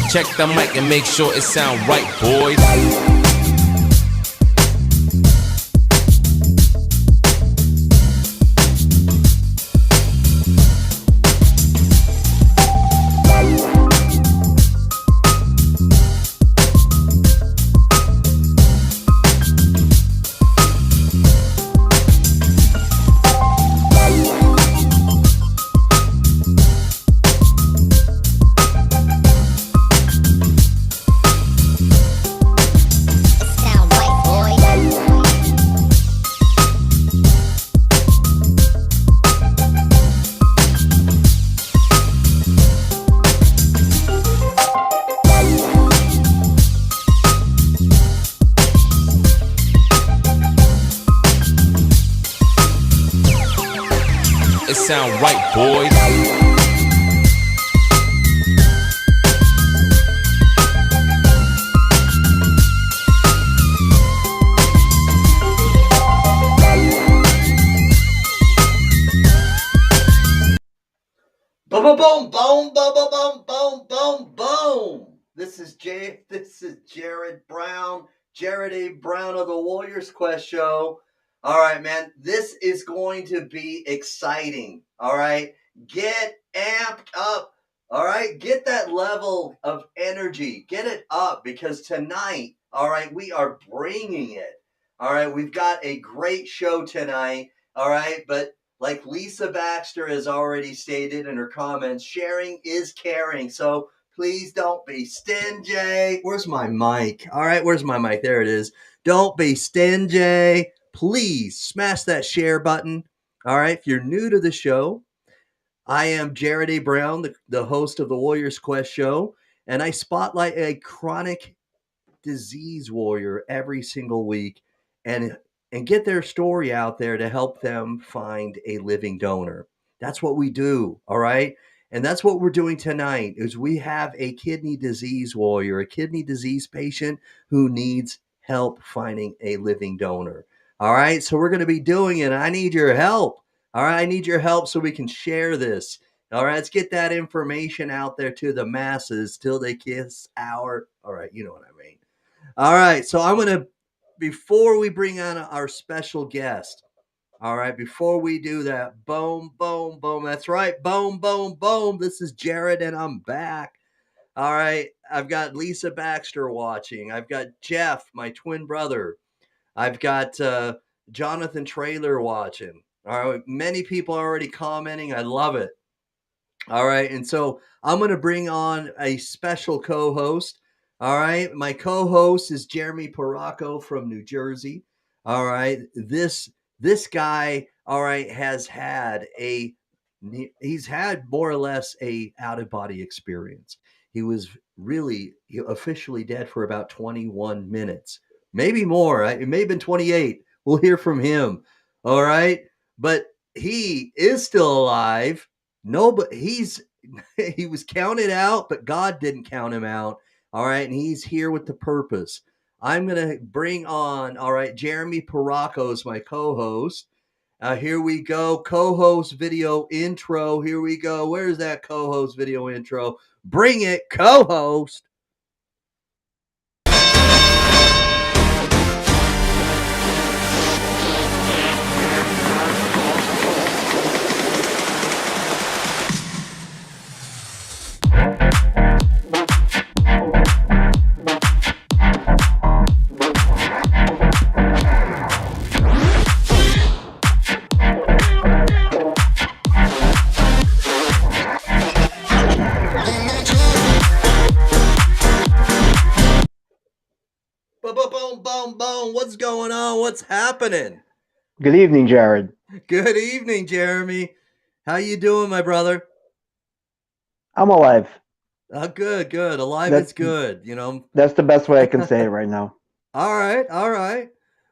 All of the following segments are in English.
Check the mic and make sure it sound right, boys. It sound right, boys. Boom, boom, boom, boom, boom, boom, boom, boom, boom. This is Jared Brown, Jared A. Brown of the Warriors Quest Show. All right, man, this is going to be exciting. All right, get amped up. All right, get that level of energy. Get it up because tonight, all right, we are bringing it. All right, we've got a great show tonight. All right, but like Lisa Baxter has already stated in her comments, sharing is caring. So please don't be stingy. Where's my mic? All right, where's my mic? There it is. Don't be stingy. Please smash that share button. All right, if you're new to the show, I am Jared A. Brown, the host of the Warriors Quest Show, and I spotlight a chronic disease warrior every single week and get their story out there to help them find a living donor. That's what we do, all right? And that's what we're doing tonight is we have a kidney disease warrior, a kidney disease patient who needs help finding a living donor. All right, so we're going to be doing it. I need your help. All right, I need your help so we can share this. All right, let's get that information out there to the masses till they kiss our, all right, you know what I mean. All right, so I'm going to, before we bring on our special guest, all right, before we do that, boom, boom, boom. That's right, boom, boom, boom. This is Jared and I'm back. All right, I've got Lisa Baxter watching. I've got Jeff, my twin brother. I've got Jonathan Traylor watching. All right, many people are already commenting. I love it. All right, and so I'm going to bring on a special co-host. All right, my co-host is Jeremy Paracco from New Jersey. All right, this guy, all right, he's had more or less a out-of-body experience. He was really officially dead for about 21 minutes. Maybe more. It may have been 28. We'll hear from him. All right. But he is still alive. No, but he was counted out, but God didn't count him out. All right. And he's here with the purpose. I'm going to bring on, all right, Jeremy Paracco is my co-host. Here we go. Co-host video intro. Here we go. Where's that co-host video intro? Bring it, co-host. Boom, boom, boom. What's going on? What's happening? Good evening, Jared. Good evening, Jeremy. How you doing, my brother? I'm alive. Good. Alive is good, you know. That's the best way I can say it right now. All right.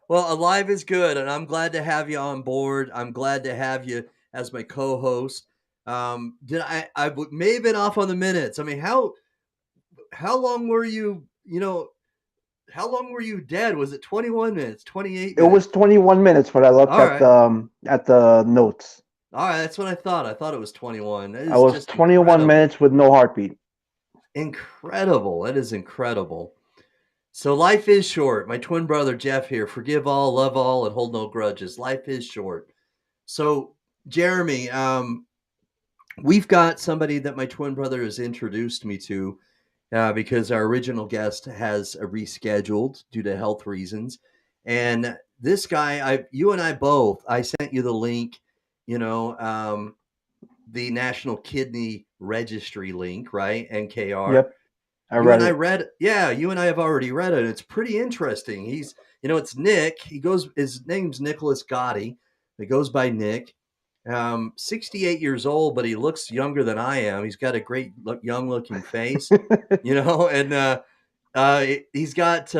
Well, alive is good, and I'm glad to have you on board. I'm glad to have you as my co-host. I may have been off on the minutes. I mean, how long were you, how long were you dead? Was it 21 minutes, 28 minutes? It was 21 minutes, but I looked at the notes. All right, that's what I thought. I thought it was 21. I was 21 minutes with no heartbeat. Incredible. That is incredible. So life is short. My twin brother Jeff here. Forgive all, love all, and hold no grudges. Life is short. So Jeremy, we've got somebody that my twin brother has introduced me to because our original guest has rescheduled due to health reasons. And this guy, you and I both, I sent you the link, you know, the National Kidney Registry link, right? NKR. Yep, I read it. Yeah, you and I have already read it. It's pretty interesting. It's Nick. His name's Nicholas Gatti. He goes by Nick. 68 years old, but he looks younger than I am. He's got a great young looking face, he's got,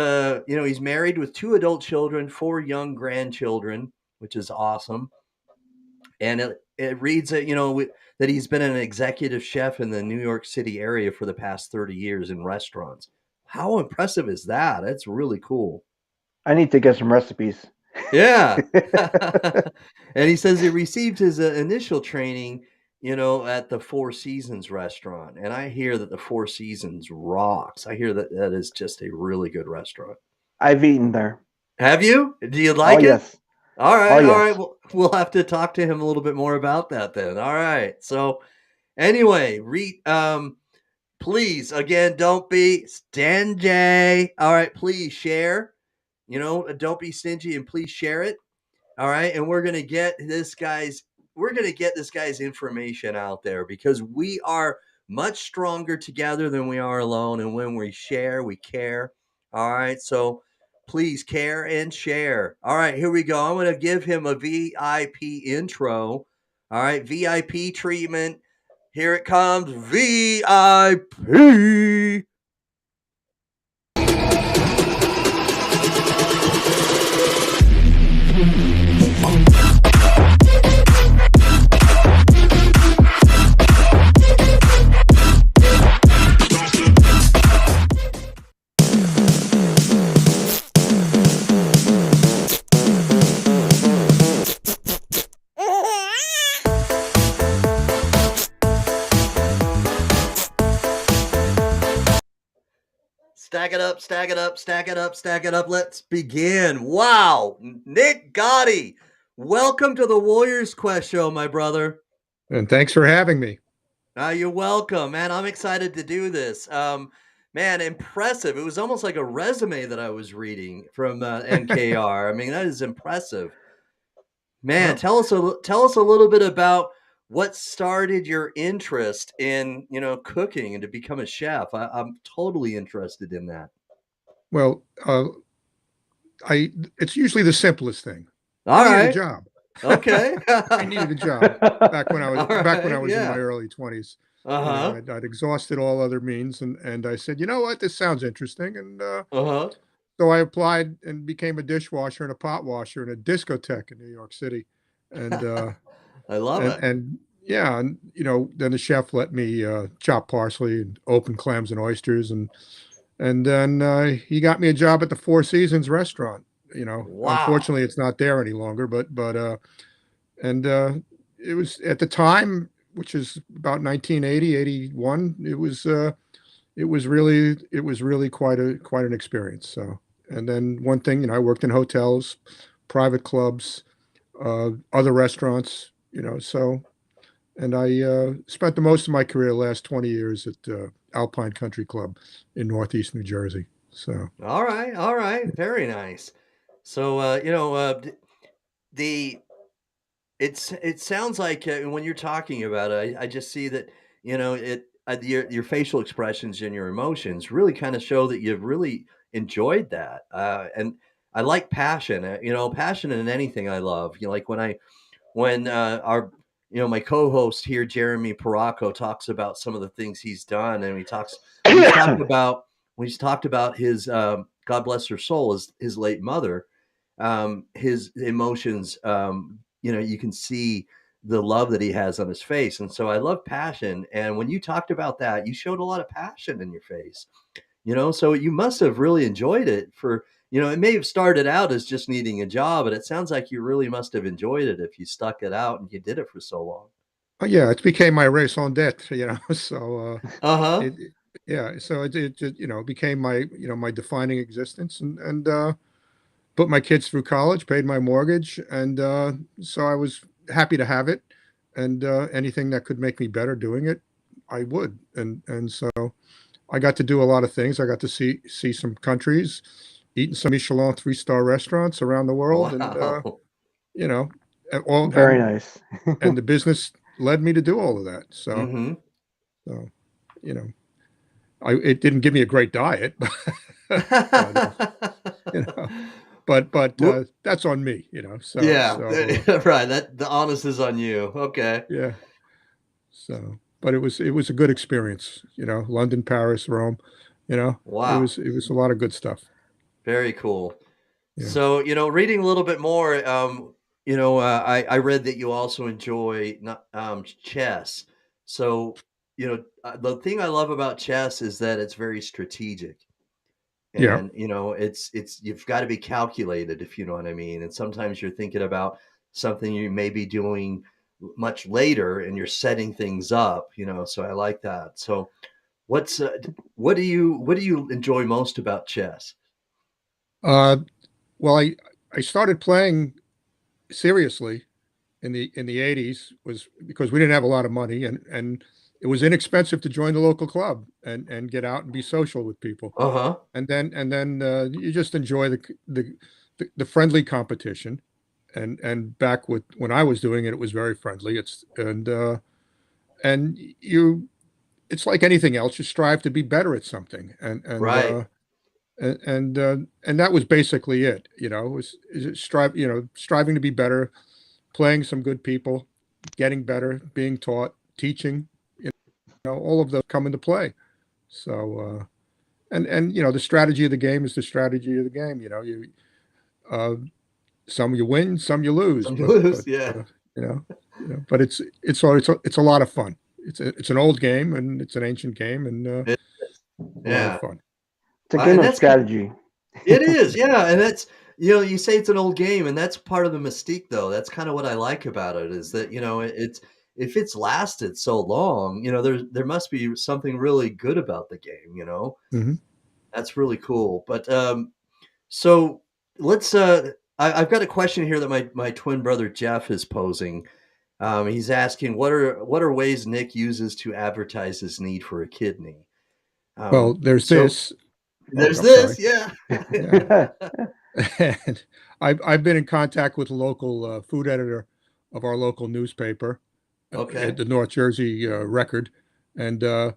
he's married with 2 adult children, 4 young grandchildren, which is awesome. And it reads that, that he's been an executive chef in the New York City area for the past 30 years in restaurants. How impressive is that? That's really cool. I need to get some recipes. Yeah. And he says he received his initial training, at the Four Seasons restaurant. And I hear that the Four Seasons rocks. I hear that that is just a really good restaurant. I've eaten there. Have you? Do you like it? Yes. All right. Oh, yes. All right. We'll have to talk to him a little bit more about that then. All right. So anyway, please, again, don't be stingy. All right. Please share. Don't be stingy and please share it. All right. And we're going to get this guy's information out there because we are much stronger together than we are alone. And when we share, we care. All right. So please care and share. All right. Here we go. I'm going to give him a VIP intro. All right. VIP treatment. Here it comes. VIP. Stack it up, stack it up, stack it up, stack it up. Let's begin. Wow. Nick Gatti, welcome to the Warriors Quest show, my brother. And thanks for having me. You're welcome, man. I'm excited to do this. Man, impressive. It was almost like a resume that I was reading from NKR. I mean, that is impressive. Man, tell us a little bit about what started your interest in, cooking and to become a chef. I'm totally interested in that. Well, it's usually the simplest thing. I needed right. a job. Okay. I needed a job back when I was in my early 20s. Uh-huh. I'd exhausted all other means, and I said, you know what, this sounds interesting, and uh-huh. So I applied and became a dishwasher and a pot washer in a discotheque in New York City, and I love it. And yeah, and then the chef let me chop parsley and open clams and oysters, and then he got me a job at the Four Seasons restaurant. Wow. Unfortunately, it's not there any longer, but it was at the time, which is about 1980, 81. It was really quite an experience. So, and then one thing, I worked in hotels, private clubs, other restaurants, so, and I spent the most of my career, the last 20 years at Alpine Country Club in Northeast New Jersey. So, all right, very nice. So, it sounds like when you're talking about it, I just see that, your facial expressions and your emotions really kind of show that you've really enjoyed that. And I like passion, passion in anything I love. Like when our, my co-host here, Jeremy Paracco, talks about some of the things he's done. And he's talked about his, God bless her soul, his late mother, his emotions, you can see the love that he has on his face. And so I love passion. And when you talked about that, you showed a lot of passion in your face, so you must have really enjoyed it it may have started out as just needing a job, but it sounds like you really must have enjoyed it if you stuck it out and you did it for so long. yeah, it became my raison d'etre, so uh-huh. yeah. So it just, became my, my defining existence, and put my kids through college, paid my mortgage, and so I was happy to have it, and anything that could make me better doing it, I would, and so I got to do a lot of things. I got to see some countries, eat in some Michelin 3-star restaurants around the world, and Wow. you know, and all Very nice. and the business led me to do all of that. Mm-hmm. So you know, it didn't give me a great diet, but you know, but Whoop. that's on me, So Yeah, right. That the onus is on you. Okay. yeah, but it was a good experience, London, Paris, Rome, it Wow. was it was a lot of good stuff. Very cool. Yeah, So, reading a little bit more, I read that you also enjoy chess. So, the thing I love about chess is that it's very strategic. yeah. And, it's you've got to be calculated, if you know what I mean. And sometimes you're thinking about something you may be doing much later and you're setting things up, so I like that. So, what's what do you enjoy most about chess? Uh, well, I started playing seriously in the 80s was because we didn't have a lot of money, and it was inexpensive to join the local club and get out and be social with people. Uh-huh. And then you just enjoy the friendly competition. And back when I was doing it, it was very friendly. And it's like anything else. You strive to be better at something, Right. and that was basically it. It was striving to be better, playing some good people, getting better, being taught, teaching. All of those come into play. So and the strategy of the game is the strategy of the game. Uh, some you win, some you lose, Some but lose, but yeah. you know, but it's a lot of fun. It's an old game, and it's an ancient game, and It is. a lot of Yeah. fun. It's a game And of that's strategy. it is, yeah, and that's you say it's an old game, and that's part of the mystique, though. That's kinda what I like about it is that, it's if it's lasted so long, there must be something really good about the game, you know? Hmm. That's really cool, but, so let's, I've got a question here that my twin brother Jeff is posing. He's asking, "What are ways Nick uses to advertise his need for a kidney?" Well, there's So this. Oh, there's I'm sorry. this, yeah. Yeah. And I've been in contact with the local food editor of our local newspaper, at Okay. the North Jersey Record, and her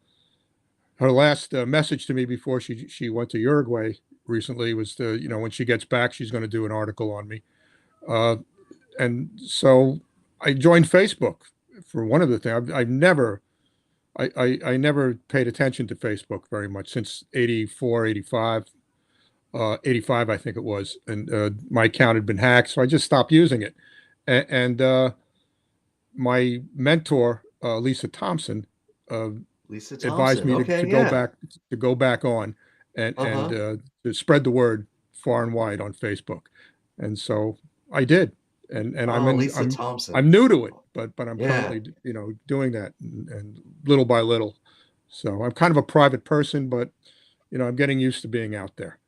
last message to me before she went to Uruguay recently was when she gets back, she's going to do an article on me. Uh, and so I joined Facebook for one of the things. I never paid attention to Facebook very much since 84, 85. 85, I think it was, and my account had been hacked, so I just stopped using it. And my mentor, Lisa Thompson, uh, Lisa advised Thompson. me to, Okay, to go yeah. back to go back on and Uh-huh. to spread the word far and wide on Facebook, and so I did. And I'm Oh, in Lisa I'm Thompson. I'm new to it, but I'm Yeah. currently doing that, and little by little. So I'm kind of a private person, but I'm getting used to being out there.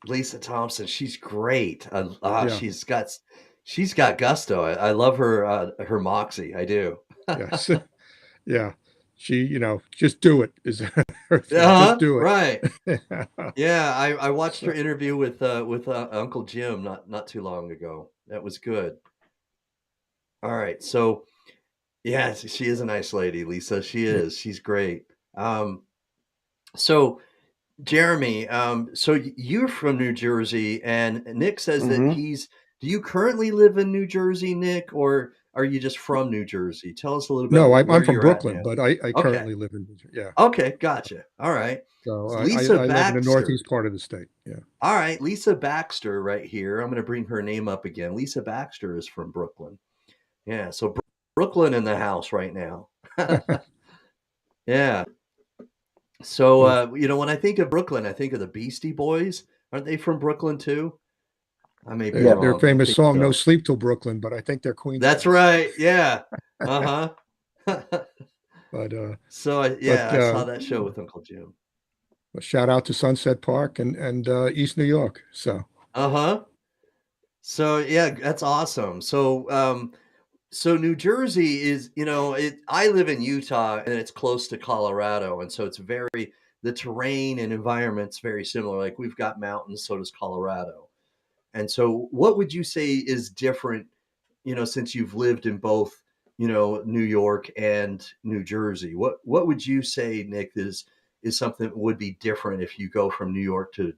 Lisa Thompson, she's great. Yeah. She's got gusto. I love her moxie. I do. Yes. Yeah. She, just do it is her thing. Just Uh-huh. do it. Right. Yeah, I watched her So, interview with Uncle Jim not too long ago. That was good. All right. So, yeah, she is a nice lady, Lisa. She yeah. is. She's great. Um, so Jeremy, so you're from New Jersey, and Nick says that Hmm. do you currently live in New Jersey, Nick, or are you just from New Jersey? Tell us a little bit No, I'm where from you're at Brooklyn, now. but I Okay. currently live in New Jersey. Yeah. Okay. Gotcha. All right. So It's I, Lisa I live in the Baxter. northeast part of the state. Yeah. All right. Lisa Baxter right here. I'm going to bring her name up again. Lisa Baxter is from Brooklyn. Yeah. So Brooklyn in the house right now. Yeah. So, Well, when I think of Brooklyn, I think of the Beastie Boys. Aren't they from Brooklyn too? I may be Yeah. their wrong. I famous think song "No so. Sleep Till Brooklyn," but I think they're Queens That's based. right. Yeah. Uh-huh. But So, but yeah, I saw that show with Uncle Jim. a shout out to Sunset Park and East New York. So Uh-huh. So yeah, that's awesome. So New Jersey is, I live in Utah and it's close to Colorado. And so the terrain and environment's very similar. Like we've got mountains, so does Colorado. And so what would you say is different, since you've lived in both, New York and New Jersey? What would you say, Nick, is something that would be different if you go from New York to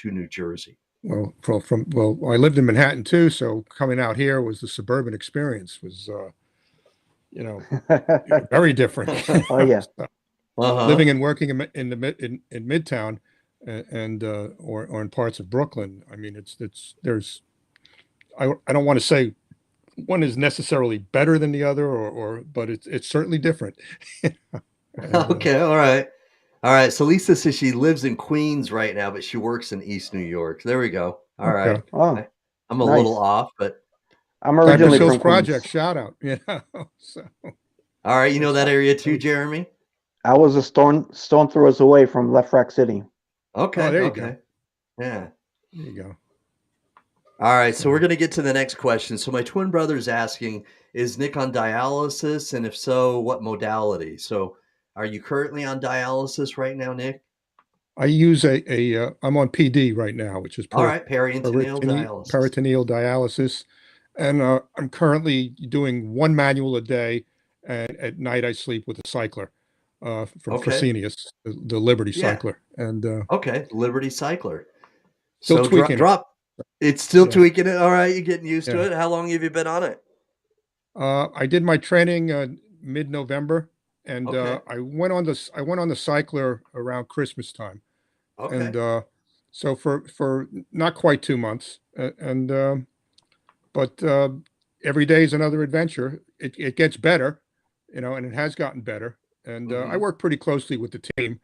New Jersey? well, I lived in Manhattan too, so coming out here was the suburban experience was very different. Oh yeah. So, Uh-huh. living and working in Midtown or in parts of Brooklyn. I mean, there's I don't want to say one is necessarily better than the other, but it's certainly different. And Okay, all right. All right. So Lisa says she lives in Queens right now, but she works in East New York. There we go. All right. okay, Oh, I, I'm a little nice. off, but I'm Cypress originally Hills from Project, Queens. shout out. So all right. You know it's that area too, Jeremy? I was a stone throws away from Left Rack City. oh, Okay. there you go, Okay. Yeah. there you go. All right. So we're So going to get to the next question. So my twin brother's asking, is Nick on dialysis? And if so, what modality? So are you currently on dialysis right now, Nick? I use I'm on PD right now, which is All right. Peritoneal dialysis. peritoneal dialysis, and I'm currently doing one manual a day, and at night I sleep with a cycler from Okay. Fresenius, the Liberty Yeah. cycler, and Okay. Liberty Cycler. still So tweaking it. drop. It's still Yeah, tweaking it. All right, you're getting used to yeah. it. How long have you been on it? I did my training mid-November, and Okay. I went on the cycler around Christmas time, and Okay. so for not quite 2 months, and but every day is another adventure. It gets better, and it has gotten better. And I Hmm. work pretty closely with the team,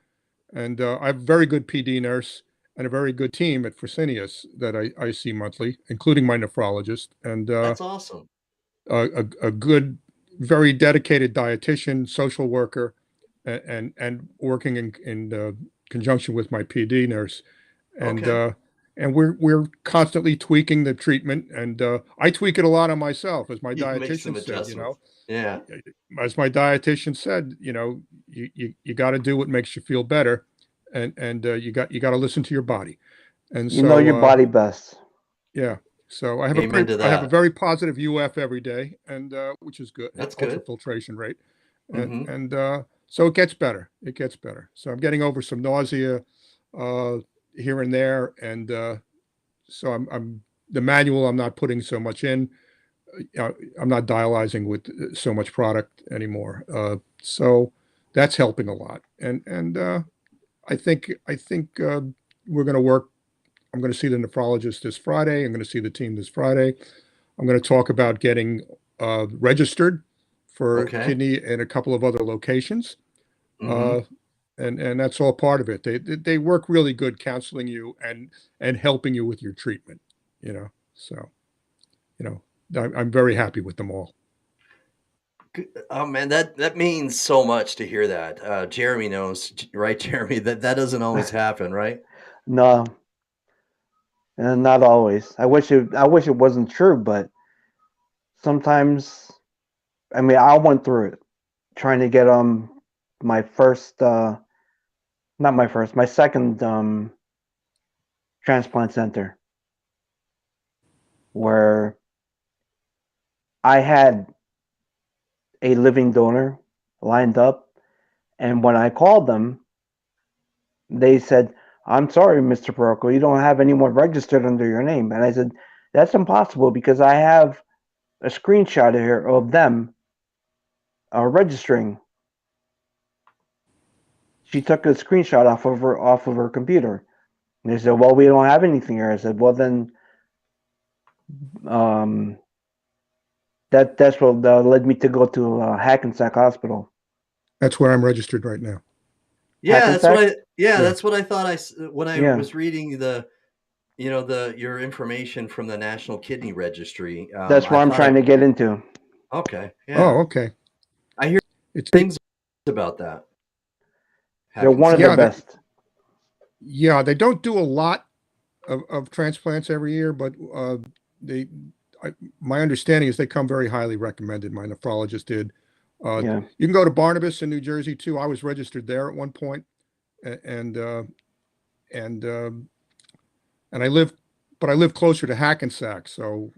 and I have a very good PD nurse and a very good team at Fresenius that I see monthly, including my nephrologist, and That's awesome. a good, very dedicated dietitian, social worker, and working in conjunction with my PD nurse, and Okay. uh, and we're constantly tweaking the treatment, and I tweak it a lot on myself, as my You make some dietitian said. adjustments. Yeah. As my dietitian said, you got to do what makes you feel better, and you got to listen to your body, and You know so your body best. yeah. So Amen to I have a that. very positive UF every day, and which is good, That's good. ultrafiltration rate, Hmm. and so it gets better. It gets better. So I'm getting over some nausea uh, here and there, and so I'm the manual. I'm not putting so much in. I'm not dialyzing with so much product anymore. So that's helping a lot, and I think we're going to work. I'm going to see the nephrologist this Friday. I'm going to see the team this Friday. I'm going to talk about getting registered for Okay. kidney in a couple of other locations, Hmm. uh, and that's all part of it. They work really good counseling you and helping you with your treatment. So you know I'm very happy with them all. Oh man, that means so much to hear that. Jeremy knows, right, Jeremy? That doesn't always happen, right? No, and not always. I wish it wasn't true, but sometimes I mean I went through it trying to get my first not my first, my second transplant center where I had a living donor lined up, and when I called them, they said, "I'm sorry, Mr. Perocco, you don't have anyone registered under your name." And I said, "That's impossible because I have a screenshot here of them registering." She took a screenshot off of her computer. And they said, "Well, we don't have anything here." I said, "Well, then um, that's what led me to go to Hackensack Hospital." That's where I'm registered right now. Yeah, that's what Hackensack? I. Yeah, Yeah, that's what I thought. When I Yeah, was reading your information from the National Kidney Registry. that's I what I'm thought trying it. to get into. Okay. Yeah, oh, okay. I hear It's things about that They're one of the yeah, Hackensack. best. Yeah, they don't do a lot of transplants every year, but they, I, my understanding is they come very highly recommended. My nephrologist did. Yeah. You can go to Barnabas in New Jersey too. I was registered there at one point, and and and I live closer to Hackensack. So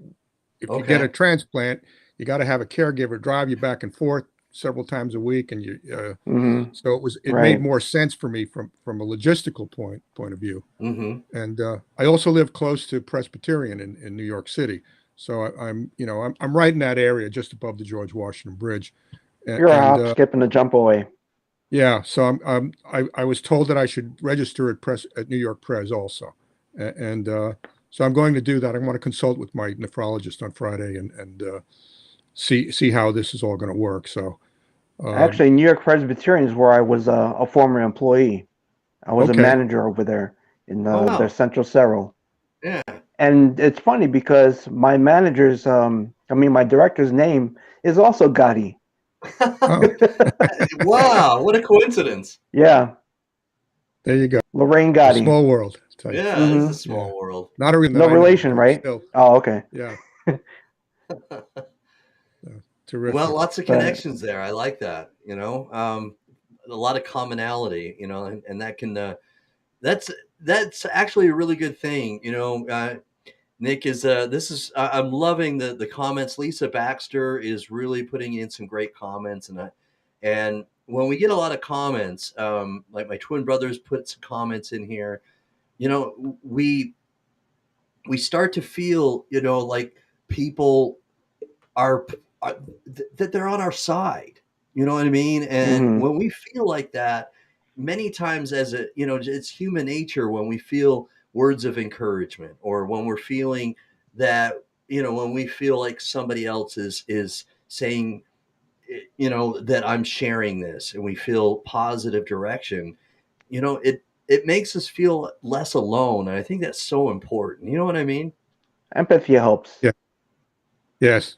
if you get a Okay. transplant, you got to have a caregiver drive you back and forth several times a week, and Hmm. so it made Right. more sense for me from a logistical point of view. Mm-hmm. And I also live close to Presbyterian in New York City, so I'm right in that area, just above the George Washington Bridge, You're a and hop, skip, and a jump away. yeah, so I was told that I should register at New York Pres also, and so I'm going to do that. I want to consult with my nephrologist on Friday and see how this is all going to work. So um, Actually, New York Presbyterian is where I was a former employee. I was a okay, manager over there in Oh their wow. Central Cyril. Yeah. And it's funny because my director's name is also Gatti. oh, Wow, what a coincidence. Yeah, there you go. Lorraine A Gotti. small world, I tell you. Yeah, this is a Hmm. Yeah, small world. not a reason that No I know of, relation, but right? still, Oh, okay. yeah, terrific. Well, lots of But connections there. I like that, a lot of commonality, and that can that's that's actually a really good thing, Nick is this is I'm loving the comments. Lisa Baxter is really putting in some great comments, and when we get a lot of comments, like my twin brothers put some comments in here, you know, we start to feel, like people are that they're on our side. You know what I mean? And hmm when we feel like that, many times it's human nature when we feel words of encouragement, or when we're feeling that, when we feel like somebody else is saying, that I'm sharing this, and we feel positive direction, it makes us feel less alone. And I think that's so important. You know what I mean? empathy helps. Yeah, yes,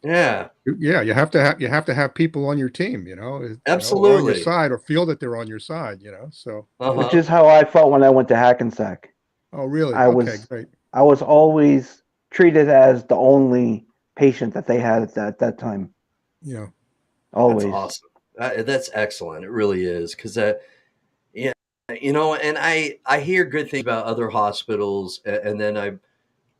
Yeah, yeah. You have to have people on your team, or on your absolutely. side, or feel that they're on your side, So Which Uh-huh. is how I felt when I went to Hackensack. oh, really? I Okay, was great. I was always treated as the only patient that they had at that time. Yeah. That's Always. awesome. That's excellent. It really is, because yeah, and I hear good things about other hospitals, and then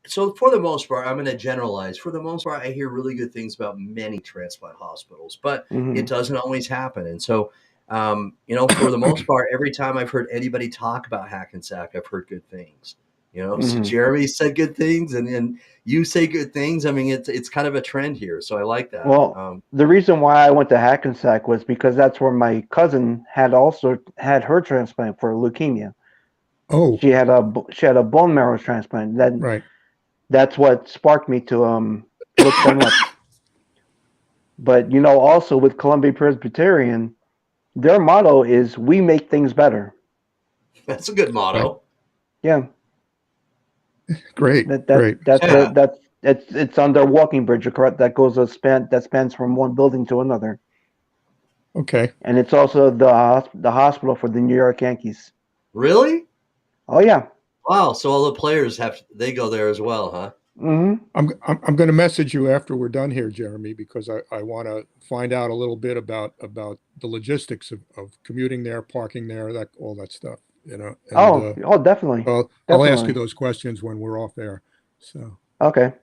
so for the most part, I'm going to generalize. For the most part, I hear really good things about many transplant hospitals, but it Hmm. doesn't always happen. And so, for the most part, every time I've heard anybody talk about Hackensack, I've heard good things. So Hmm. Jeremy said good things, and you say good things. I mean, it's kind of a trend here, so I like that. Well, the reason why I went to Hackensack was because that's where my cousin had also had her transplant for leukemia. Oh, She had a bone marrow transplant. right. That's what sparked me to look them up. But also with Columbia Presbyterian, their motto is "We make things better." That's a good Right. motto. Yeah, Great. that that Great. that's Yeah. it's on their walking bridge, correct? That spans from one building to another, Okay. and it's also the hospital for the New York Yankees. Really? Oh yeah. Wow. So all the players they go there as well, huh? Hmm. I'm going to message you after we're done here, Jeremy, because I want to find out a little bit about the logistics of commuting there, parking there, that all that stuff, and Oh, definitely, I'll ask you definitely. those questions when we're off air. So, Okay,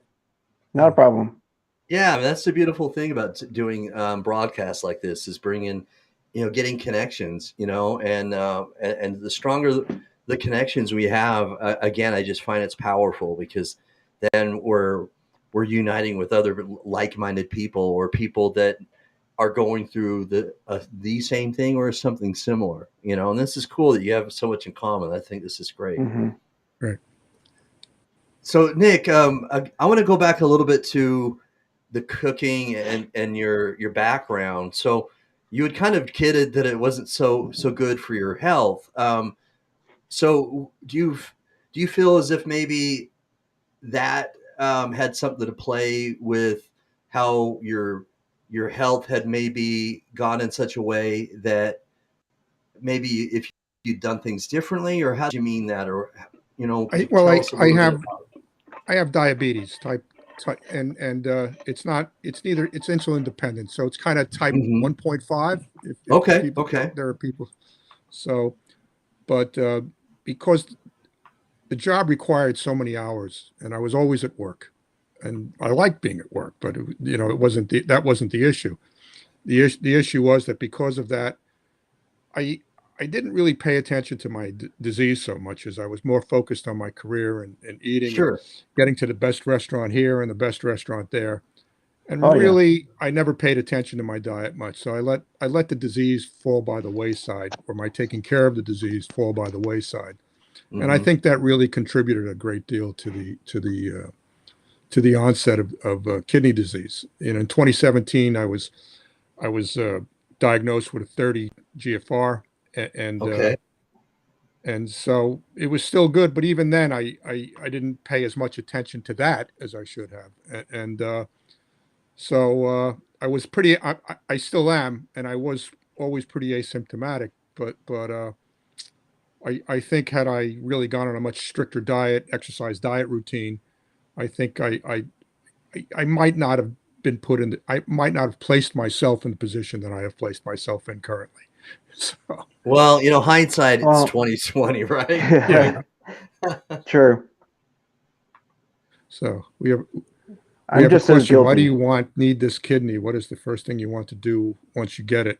not a yeah. problem. Yeah, I mean, that's the beautiful thing about doing broadcasts like this, is bringing, getting connections, and the stronger the connections we have, again, I just find it's powerful, because then we're uniting with other like-minded people, or people that are going through the same thing or something similar, and this is cool that you have so much in common. I think this is great. Hmm. Right. So Nick, I want to go back a little bit to the cooking and your background. So you had kind of kidded that it wasn't so good for your health. So do you feel as if maybe that had something to play with how your health had maybe gone in such a way that maybe if you'd done things differently, or how do you mean that? Or, I, well, tell I, us a I little bit have about it. I have diabetes type, and it's not, it's neither, it's insulin dependent. So it's kind of type Mhm. 1.5. If Okay. people, Okay. there are people. So, but because the job required so many hours, and I was always at work, and I liked being at work, but it wasn't that wasn't the issue. The issue was that because of that, I I didn't really pay attention to my disease so much as I was more focused on my career and eating and Sure. getting to the best restaurant here and the best restaurant there. Oh And yeah. really, I never paid attention to my diet much. So I let the disease fall by the wayside, or my taking care of the disease fall by the wayside. And I Hmm. think that really contributed a great deal to the onset of kidney disease. In 2017, I was diagnosed with a 30 GFR, and Okay. so it was still good, but even then, I didn't pay as much attention to that as I should have, and so I was pretty. I still am, and I was always pretty asymptomatic, but I think had I really gone on a much stricter diet routine, I think I might not have been put in. I might not have placed myself in the position that I have placed myself in currently. So Well, hindsight, it's Well, 2020, right? I yeah, mean, true. so we I'm have a just as question. Why do guilty. you need this kidney? What is the first thing you want to do once you get it?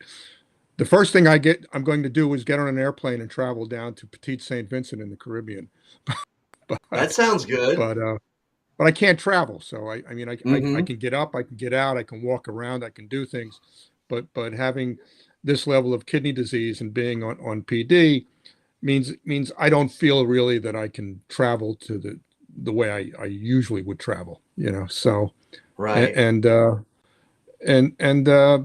The first thing I'm going to do is get on an airplane and travel down to Petite Saint Vincent in the Caribbean. that But sounds good. but uh, but I can't travel. So I mean, I Hmm. can get up, I can get out, I can walk around, I can do things, but having this level of kidney disease and being on PD means I don't feel really that I can travel to the way I usually would travel. So and Right. and uh, and and uh,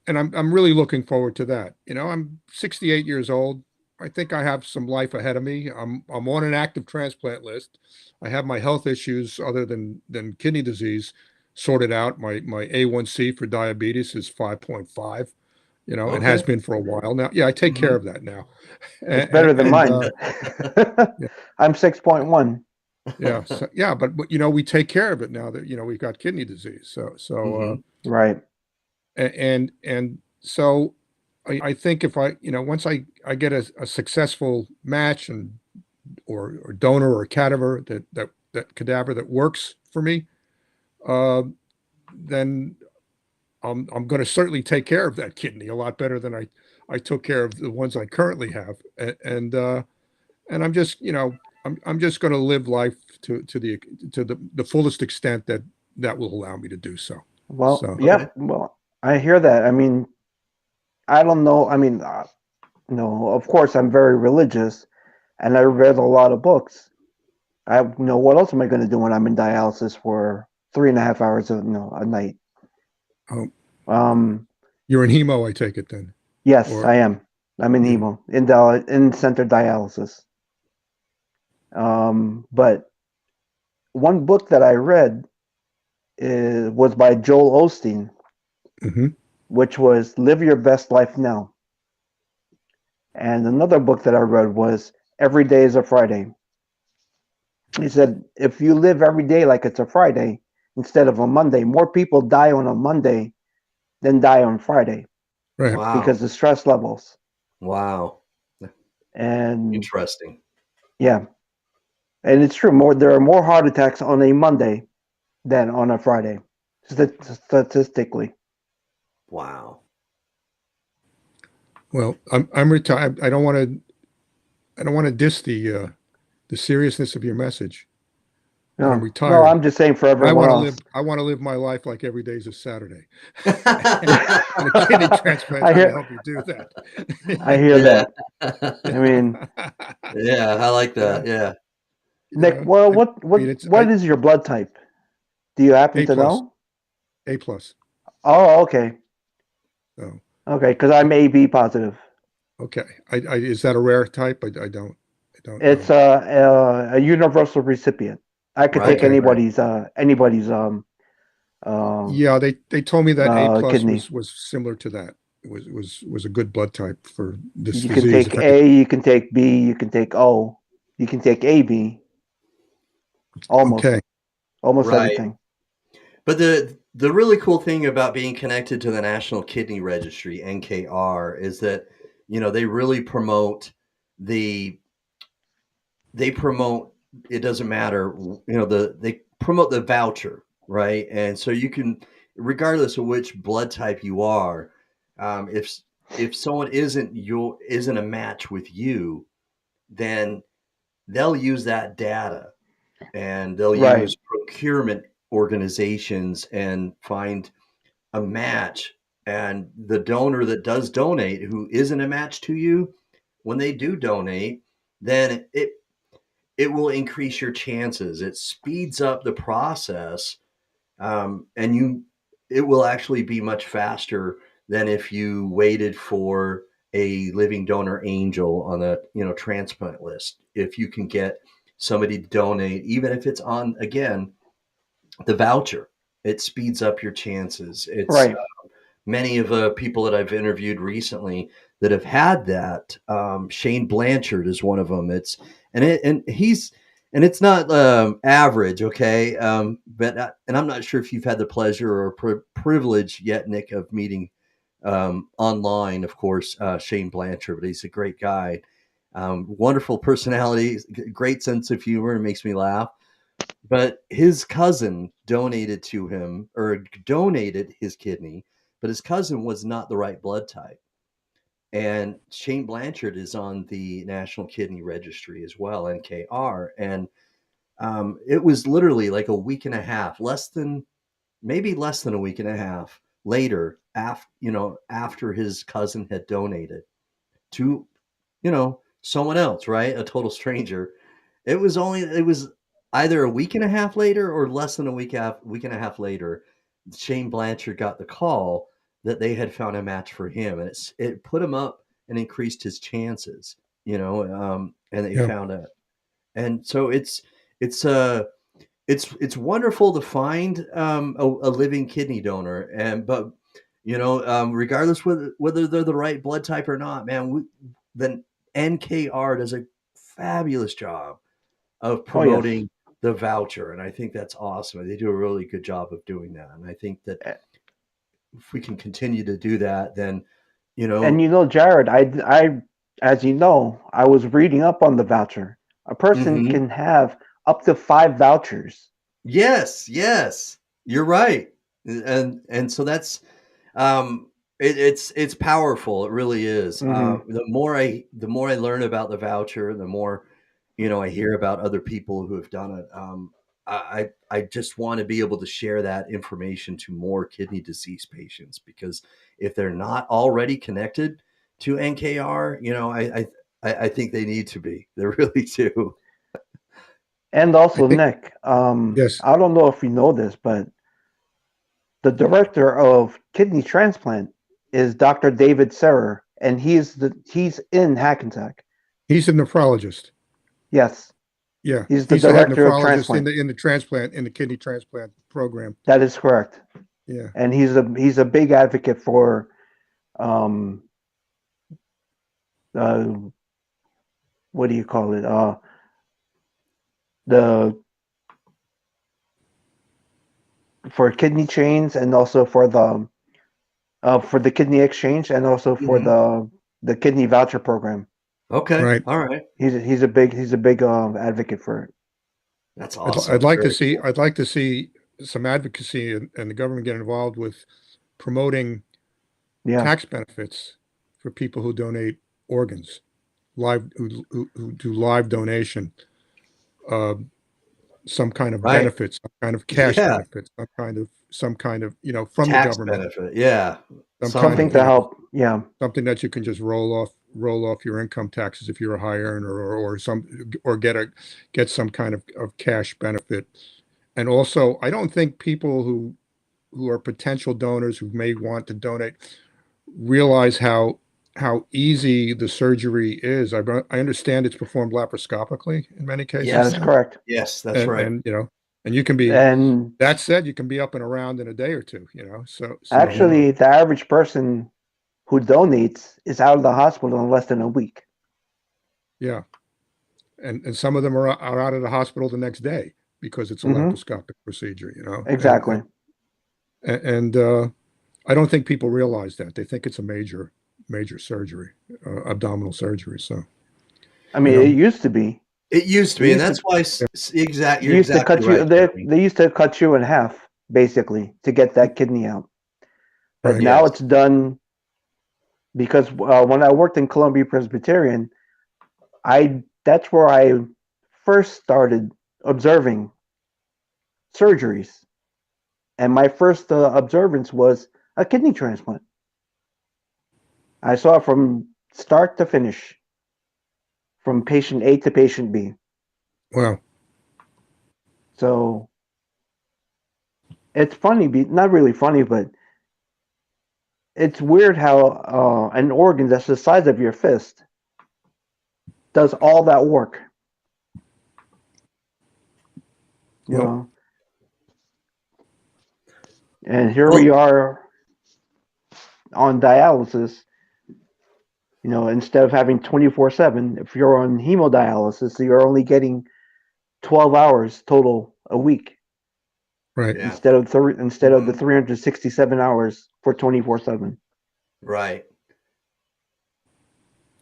and I'm really looking forward to that. I'm 68 years old. I think I have some life ahead of me. I'm on an active transplant list. I have my health issues other than kidney disease sorted out. My A1C for diabetes is 5.5, and has Okay. been for a while now. Yeah, I take care Hmm. of that now. It's And, better than and mine. yeah, I'm 6.1. yeah, so, yeah, but we take care of it now that we've got kidney disease. So Hmm. Right. and so I think if once I get a successful match and or donor or cadaver that cadaver that works for me, uh, then I'm going to certainly take care of that kidney a lot better than I took care of the ones I currently have, and I'm just I'm just going to live life to the fullest extent that will allow me to do so. Well, So Okay. yep. Well, I hear that. I mean, I don't know. I mean, no, of course, I'm very religious and I read a lot of books. I know what else am I going to do when I'm in dialysis for 3.5 hours a night? um, Um, you're in hemo, I take it then, yes, or I am. I'm in yeah. hemo in center dialysis. But one book that I read was by Joel Osteen, Hmm. which was "Live Your Best Life Now," and another book that I read was "Every Day is a Friday." He said, if you live every day like it's a Friday instead of a Monday, more people die on a Monday than die on Friday Right. because Wow. the stress levels. Wow. And Interesting. yeah, and it's true. There are more heart attacks on a Monday than on a Friday, statistically. Wow. Well, I'm retired. I don't want to diss the seriousness of your message, but I'm No, no, retired. I'm just saying for But I everyone want to else. live. I want to live my life like every day is a Saturday, and a kidney transplant is I going to hear, help you do I that. hear Yeah. that. I mean, Yeah, I like Yeah, that. Yeah. Nick, yeah. well, I mean, it's what is your blood type? Do you happen A to plus, know? A plus. Oh, okay, So okay, because I'm AB positive. okay, is that a rare type? I don't It's know. a universal recipient. I could take Right. Okay, Right. anybody's yeah, they told me that A plus kidney. was similar to that. was a good blood type for this You can disease. take A, you can take B, you can take O, you can take AB, almost, Okay. almost Right. everything. But the really cool thing about being connected to the National Kidney Registry, NKR, is that they really promote the they promote it doesn't matter they promote the voucher, right? And so you can, regardless of which blood type you are, if someone isn't a match with you, then they'll use that data, and they'll Right. use procurement organizations and find a match. And the donor that does donate, who isn't a match to you, when they do donate, then it will increase your chances. It speeds up the process, and it will actually be much faster than if you waited for a living donor angel on the transplant list. If you can get somebody to donate, even if it's on, again, the voucher, it speeds up your chances. It's Right. many of the people that I've interviewed recently that have had that. Shane Blanchard is one of them. It's not average, okay. And I'm not sure if you've had the pleasure or privilege yet, Nick, of meeting online, of course, Shane Blanchard, but he's a great guy. Wonderful personality, great sense of humor, and makes me laugh. But his cousin donated to him, or donated his kidney, but his cousin was not the right blood type. And Shane Blanchard is on the National Kidney Registry as well, NKR. And it was literally like a week and a half, maybe less than a week and a half later, after his cousin had donated to, someone else, right? A total stranger. It was either a week and a half later or less than a week and a half later, Shane Blanchard got the call that they had found a match for him, and it put him up and increased his chances, and they Yeah. found it. And so it's wonderful to find a living kidney donor, but regardless whether they're the right blood type or not, man, the NKR does a fabulous job of Oh, yes. promoting the voucher, and I think that's awesome. They do a really good job of doing that, and I think that if we can continue to do that, then And Jared, as you know, I was reading up on the voucher. A person mhm. can have up to 5 vouchers. Yes, you're right, and so that's it's powerful. It really is. Hmm. The more I learn about the voucher, the more I hear about other people who have done it. I just want to be able to share that information to more kidney disease patients, because if they're not already connected to NKR, I think they need to be. They really do. And I also, think Nick, yes. I don't know if you know this, but the director of kidney transplant is Dr. David Serrer, and he's in Hackensack. He's a nephrologist. Yes, Yeah. he's the He's the head director of nephrologist transplant. in the kidney transplant program. That is correct. Yeah. And he's a big advocate for um uh what do you call it? The for kidney chains, and also for the kidney exchange, and also for Mhm. the kidney voucher program. Okay. Right. All right. He's a big advocate for it. That's I'd, awesome. I'd like to Very see cool. I'd like to see some advocacy and the government get involved with promoting Yeah. tax benefits for people who donate organs, live who do live donation, uh, some kind of Right. benefit, some kind of cash Yeah. benefit, some kind of from the Tax government, benefit. Yeah. some kind Something of Something. to help. Yeah. something that you can just roll off your income taxes if you're a high earner, or get some kind of cash benefit. And also, I don't think people who are potential donors who may want to donate realize how easy the surgery is. I understand it's performed laparoscopically in many That cases is Yes. now, correct. Yes, that's and right. and you can be. And That said, you can be up and around in a day or two. So Mhm. actually, the average person who donates is out of the hospital in less than a week. Yeah. And some of them are out of the hospital the next day because it's a Mhm. laparoscopic procedure, you know. Exactly. And I don't think people realize that. They think it's a major surgery, abdominal surgery. So, I mean, you know, it used to be. It used to They be, and used to that's why they you're used to exactly cut you. right, Jeremy. They used to cut you in half basically to get that kidney out. But right. now Yes. it's done because when I worked in Columbia Presbyterian, that's where I first started observing surgeries, and my first observance was a kidney transplant. I saw it from start to finish, from patient A to patient B. Well, So it's funny, not really funny, but it's weird how an organ that's the size of your fist does all that work. You well, know, and here we Well, are on dialysis. You know, instead of having 24/7, if you're on hemodialysis, you're only getting 12 hours total a week right. yeah. instead of the Mhm. 367 hours for 24/7. Right.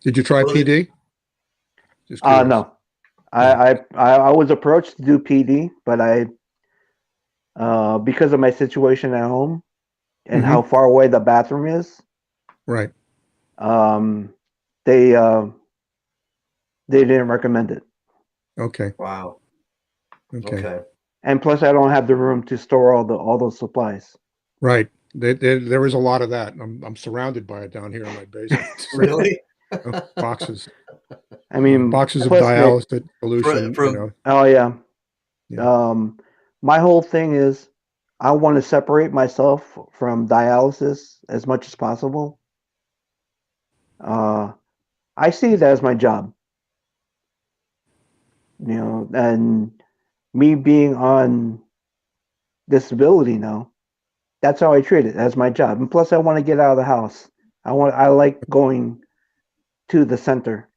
Did you try Well, PD? Just curious. No, No. I was approached to do PD, but because of my situation at home and how Hmm. far away the bathroom is, Right. um, they uh, they didn't recommend it. Okay. wow. Okay. Okay. And plus, I don't have the room to store all those supplies. Right. There is a lot of that. I'm surrounded by it down here in my basement. So, Really? boxes, I mean, boxes of plus they, dialysis solution. You From know. oh yeah, Yeah. um, my whole thing is I want to separate myself from dialysis as much as possible. Uh, I see it as my job, you know, and me being on disability now, that's how I treat it as my job. And plus, I want to get out of the house. I like going to the center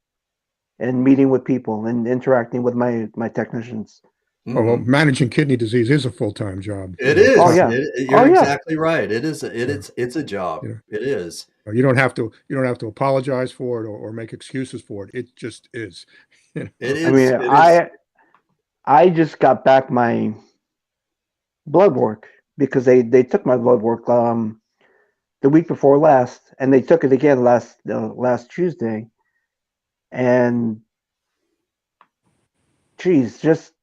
and meeting with people and interacting with my technicians. Oh, well, mhm. managing kidney disease is a full-time job. You It know, Oh is. yeah, You're oh yeah. exactly right. It is. so, It's a job. you know, It is. you don't have to apologize for it or make excuses for it. It just is. You It know. I mean, is. It is. I just got back my blood work because they took my blood work the week before last, and they took it again last Tuesday. And geez, just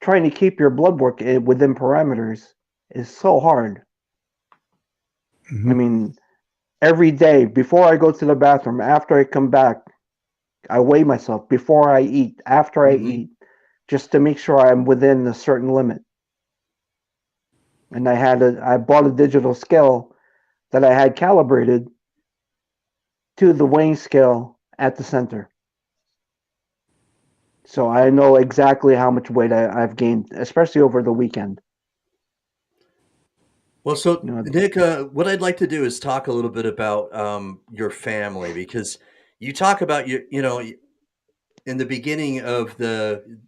trying to keep your blood work within parameters is so hard. I Hmm. mean, every day before I go to the bathroom, after I come back, I weigh myself before I eat, after I Mhm. eat, just to make sure I'm within a certain limit. And I bought a digital scale that I had calibrated to the weighing scale at the center. So I know exactly how much weight I've gained, especially over the weekend. Well, so You know, Nick, what I'd like to do is talk a little bit about your family because you talk about in the beginning of the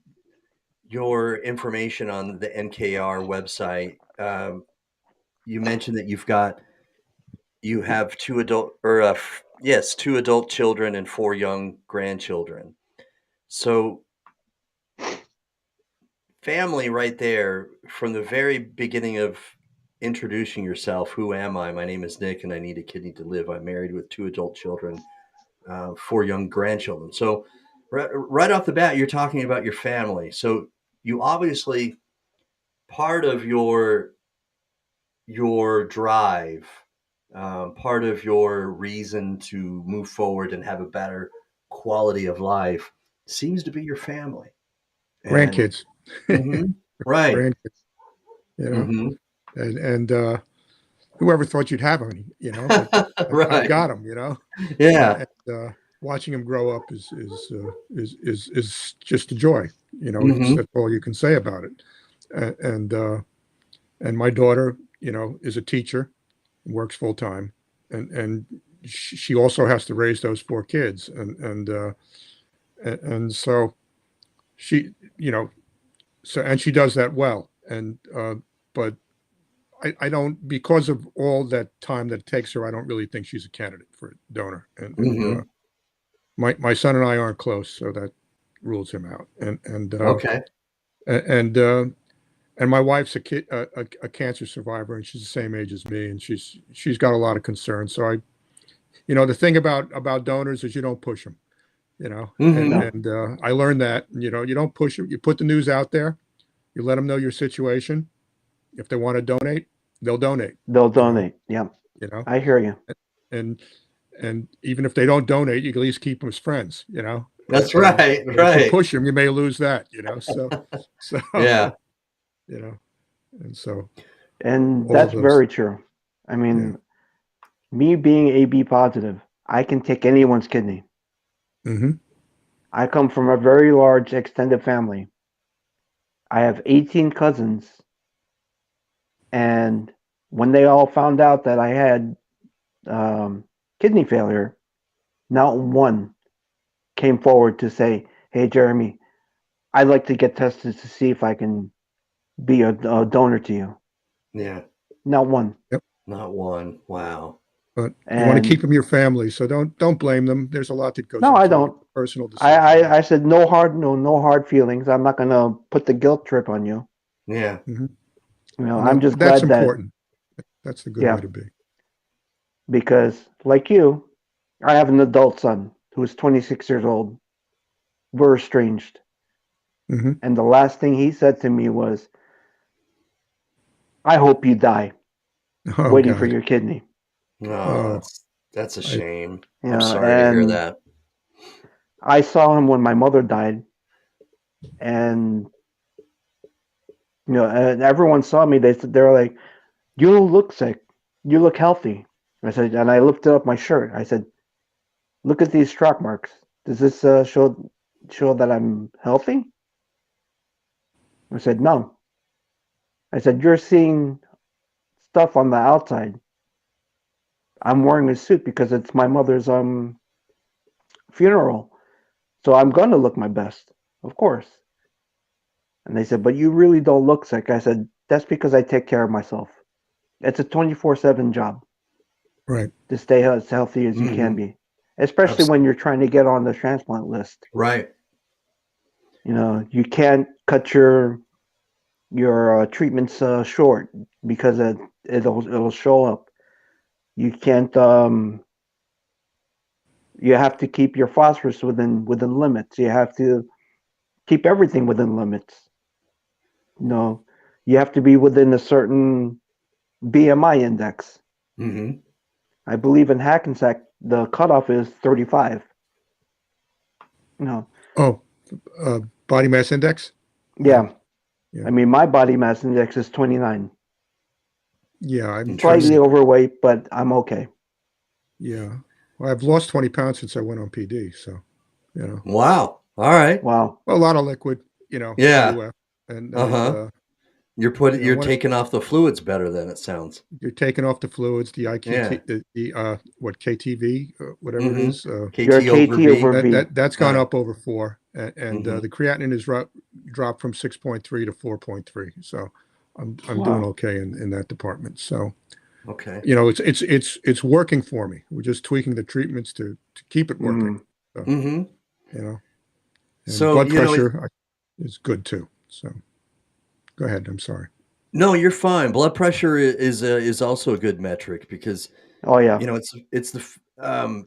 your information on the NKR website. You mentioned that you have two adult or yes, two adult children and four young grandchildren. So family right there from the very beginning of introducing yourself. Who am I? My name is Nick and I need a kidney to live. I'm married with two adult children, four young grandchildren. So right off the bat, you're talking about your family. So you obviously part of your drive, part of your reason to move forward and have a better quality of life seems to be your family. And Grandkids. mhm, right. Grandkids. You know, Hmm. and whoever thought you'd have any, you know, but I've Right. got them, you know, Yeah. and watching them grow up is just a joy. You know, Hmm. that's all you can say about it. And my daughter, you know, is a teacher, works full time, and she also has to raise those 4 kids, and so she, so, and she does that well. And but I don't, because of all that time that it takes her, I don't really think she's a candidate for a donor. And my son and I aren't close, so that rules him out. Okay. And my wife's a cancer survivor, and she's the same age as me, and she's got a lot of concerns. So the thing about donors is you don't push them, and I learned that, you don't push them. You put the news out there, you let them know your situation. If they want to donate, they'll donate. They'll donate. Yeah. I hear you. And even if they don't donate, you can at least keep them as friends, That's But, right. If Right. you push them, you may lose that, so Yeah. And so, And all of that's those. very true. I mean, me being AB positive, I can take anyone's kidney. Mm-hmm. I come from a very large extended family. I have 18 cousins. And when they all found out that I had kidney failure, not one came forward to say, "Hey, Jeremy, I'd like to get tested to see if I can be a donor to you." Yeah. Not one. Not one. Wow. But you want to keep them your family, so don't blame them. There's a lot that goes. No, I don't. Personal decision. I said no hard feelings. I'm not gonna put the guilt trip on you. Yeah. Mm-hmm. I'm just that's glad important. That's the good way to be. Because like you, I have an adult son who's 26 years old. We're estranged. Mm-hmm. And the last thing he said to me was, "I hope you die waiting for your kidney." Oh, that's a shame. I'm I'm sorry to hear that. I saw him when my mother died, and and everyone saw me. They were like, "You don't look sick. You look healthy." I said, and I lifted up my shirt. I said, "Look at these stroke marks. Does this show that I'm healthy?" I said, "No." I said, "You're seeing stuff on the outside. I'm wearing a suit because it's my mother's funeral, so I'm gonna look my best, of course." And they said, "But you really don't look sick." I said, "That's because I take care of myself. It's a 24/7 job, right, to stay as healthy as you can be, especially when you're trying to get on the transplant list." Right. You can't cut your treatments short because it'll show up. You can't. You have to keep your phosphorus within limits. You have to keep everything within limits. You have to be within a certain BMI index. Mm-hmm. I believe in Hackensack the cutoff is 35. Oh, body mass index. Yeah. I mean, my body mass index is 29. Yeah, I'm slightly overweight, but I'm okay. Yeah. Well, I've lost 20 pounds since I went on PD. So, Wow. All right. Wow. Well, a lot of liquid, Yeah. And you're taking off the fluids better than it sounds. You're taking off the fluids, the IQ, what KTV, whatever it is. KT over V. That's gone up over 4, and the creatinine is dropped from 6.3 to 4.3. So I'm doing okay in that department. So okay, it's working for me. We're just tweaking the treatments to keep it working. So blood pressure is good too. So go ahead. I'm sorry. No, you're fine. Blood pressure is also a good metric because it's the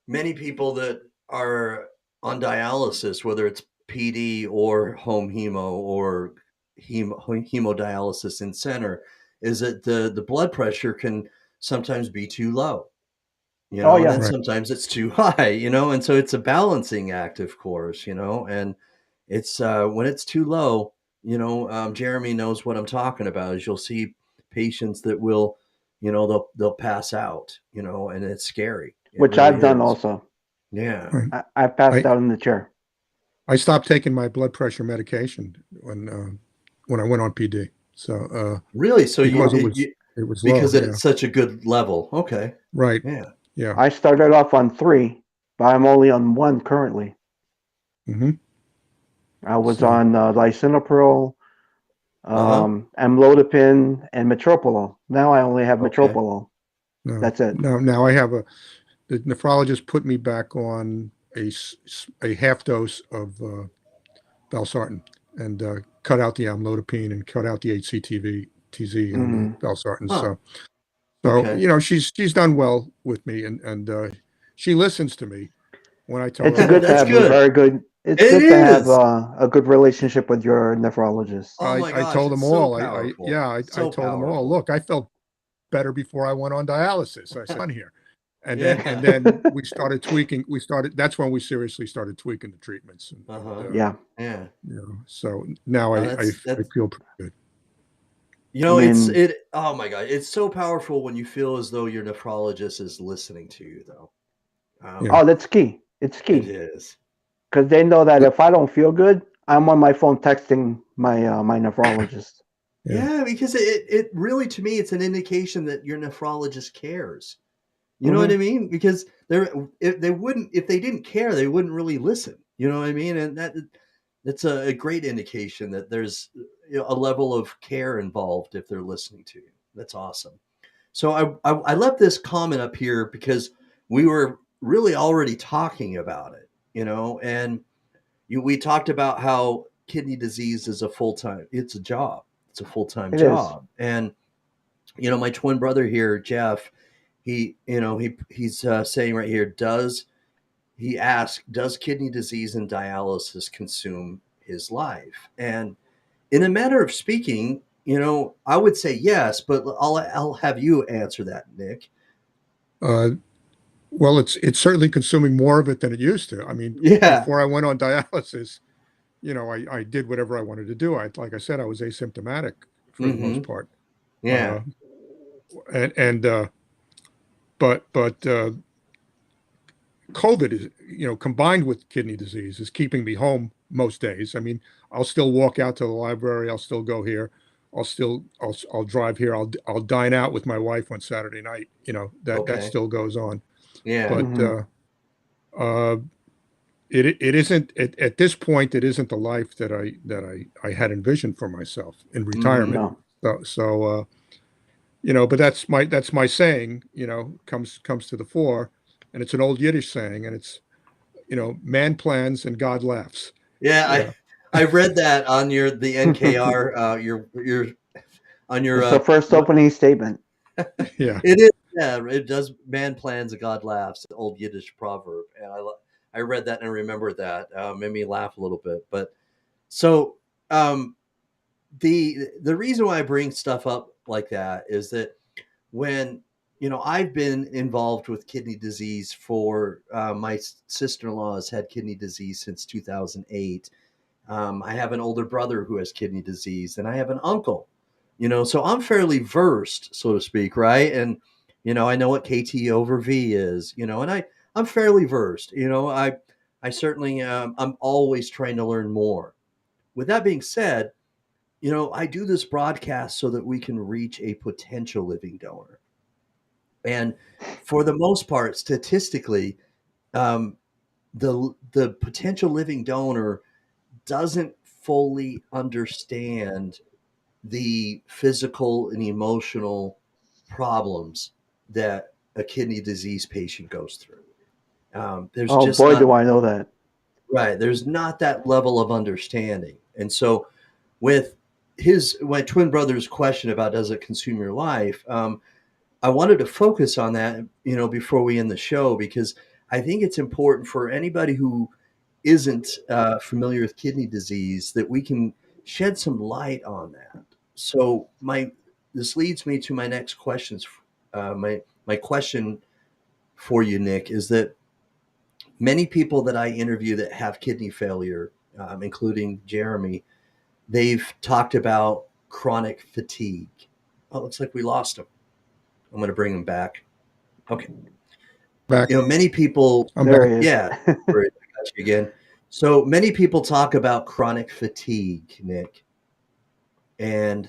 many people that are on dialysis, whether it's PD or home hemo or hemodialysis in center, is that the blood pressure can sometimes be too low. And then sometimes it's too high, and so it's a balancing act, of course, and it's when it's too low, Jeremy knows what I'm talking about. Is you'll see patients that will, they'll pass out, and it's scary. Which really I've done also. Yeah. Right. I passed out in the chair. I stopped taking my blood pressure medication when I went on PD. So really, so it was because low, it's such a good level. Okay. Right. Yeah. Yeah. I started off on 3, but I'm only on 1 currently. Hmm. I was So, on lisinopril, Uh-huh. amlodipine, and metoprolol. Now I only have Okay. metoprolol. no, That's it. now I have the nephrologist put me back on a half dose of valsartan and cut out the amlodipine and cut out the HCTV, TZ, and the Hmm. valsartan. Huh. So Okay. she's done well with me, and she listens to me when I tell It's her, a look, good to That's have a good. very good. It's It good to have is. a good relationship with your nephrologist. Oh my I gosh, told them it's so all, powerful. I So told them all, powerful. look, I felt better before I went on dialysis. I said, on here. And Yeah. then we started tweaking. That's when we seriously started tweaking the treatments. Uh-huh. Yeah, Yeah. So now I That's feel pretty good. I mean, oh my god, it's so powerful when you feel as though your nephrologist is listening to you though. Yeah. oh, that's key. It's It key is. because they know that if I don't feel good, I'm on my phone texting my nephrologist. Yeah. Yeah, because it really to me it's an indication that your nephrologist cares. You know what I Hmm. mean? Because if they didn't care, they wouldn't really listen. You know what I mean? And that's a great indication that there's a level of care involved if they're listening to you. That's awesome. So I left this comment up here because we were really already talking about it, and we talked about how kidney disease is a full-time, it's a job, it's a full-time It is. job, and my twin brother here, Jeff, he's saying right here, he asked, does kidney disease and dialysis consume his life? And in a manner of speaking, I would say yes, but I'll have you answer that, Nick. Uh, well, it's certainly consuming more of it than it used to. I mean, Yeah. before I went on dialysis, I did whatever I wanted to do. Like I said, I was asymptomatic for the most Mm-hmm. part. Yeah. Uh, and but COVID is, combined with kidney disease, is keeping me home most days. I mean, I'll still walk out to the library. I'll still go here. I'll drive here. I'll dine out with my wife on Saturday night. That Okay. still goes on. Yeah. But Hmm. uh, it isn't at this point. It isn't the life that I had envisioned for myself in Mm-hmm. retirement. No. But that's my saying. Comes to the fore, and it's an old Yiddish saying, and it's man plans and God laughs. Yeah. You I know, I read that on the NKR, your on your It's the first what opening statement. yeah, it is. Yeah, it does. Man plans and God laughs. Old Yiddish proverb, and I read that and I remembered that. Made me laugh a little bit. But so um, the reason why I bring stuff up like that is that when I've been involved with kidney disease for my sister-in-law has had kidney disease since 2008. I have an older brother who has kidney disease, and I have an uncle. So I'm fairly versed, so to speak, right? And I know what KT over V is. And I'm fairly versed. I certainly I'm always trying to learn more. With that being said, I do this broadcast so that we can reach a potential living donor. And for the most part, statistically, um, the potential living donor doesn't fully understand the physical and emotional problems that a kidney disease patient goes through. There's Oh just boy, not do I know that. right. There's not that level of understanding, and so with my twin brother's question about does it consume your life, I wanted to focus on that, before we end the show, because I think it's important for anybody who isn't familiar with kidney disease that we can shed some light on that. So this leads me to my next questions. My question for you, Nick, is that many people that I interview that have kidney failure, including Jeremy, they've talked about chronic fatigue. Oh, it looks like we lost him. I'm going to bring him back. Okay. back. Many people, I'm There back. he is. yeah, great, I got you again. So many people talk about chronic fatigue, Nick, and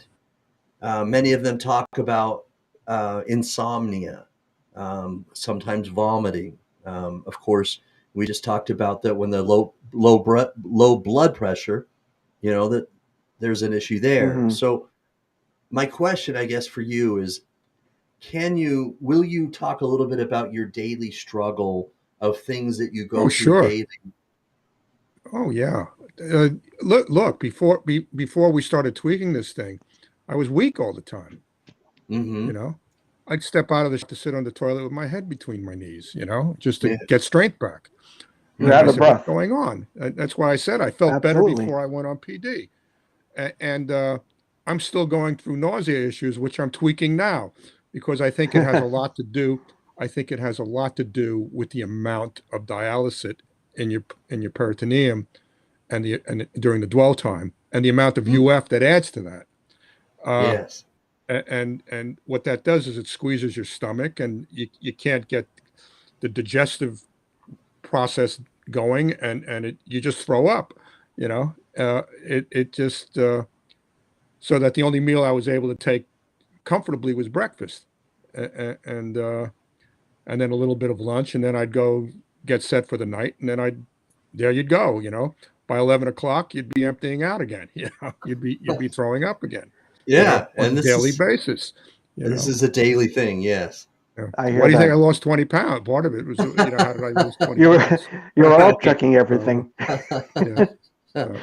many of them talk about insomnia. sometimes vomiting. Of course, we just talked about that when the low blood pressure, that there's an issue there. Hmm. So my question, I guess, for you is, will you talk a little bit about your daily struggle of things that you Oh, go through sure. daily? Oh, yeah. Look, before we started tweaking this thing, I was weak all the time, Mm-hmm. you know. I'd step out of the to sit on the toilet with my head between my knees, just to Yeah. get strength back. You're And out I of Mm-hmm. said, "What's breath. going on?" That's why I said I felt better Absolutely. before I went on PD. And I'm still going through nausea issues, which I'm tweaking now, because I think it has a lot to do. I think it has a lot to do with the amount of dialysate in your peritoneum and during the dwell time, and the amount of Mm-hmm. UF that adds to that. Uh, Yes. and what that does is it squeezes your stomach, and you can't get the digestive process going, and you just throw up. It just so that the only meal I was able to take comfortably was breakfast, and then a little bit of lunch, and then I'd go get set for the night, and then there you'd go. By 11 o'clock, you'd be emptying out again. You'd be throwing up again. Yeah, On and a daily basis. You this know. is a daily thing. Yes. I Why hear do you think I that. lost 20 pounds? Part of it was, how did I lose 20 You're pounds? you're all checking So, everything. yeah. So,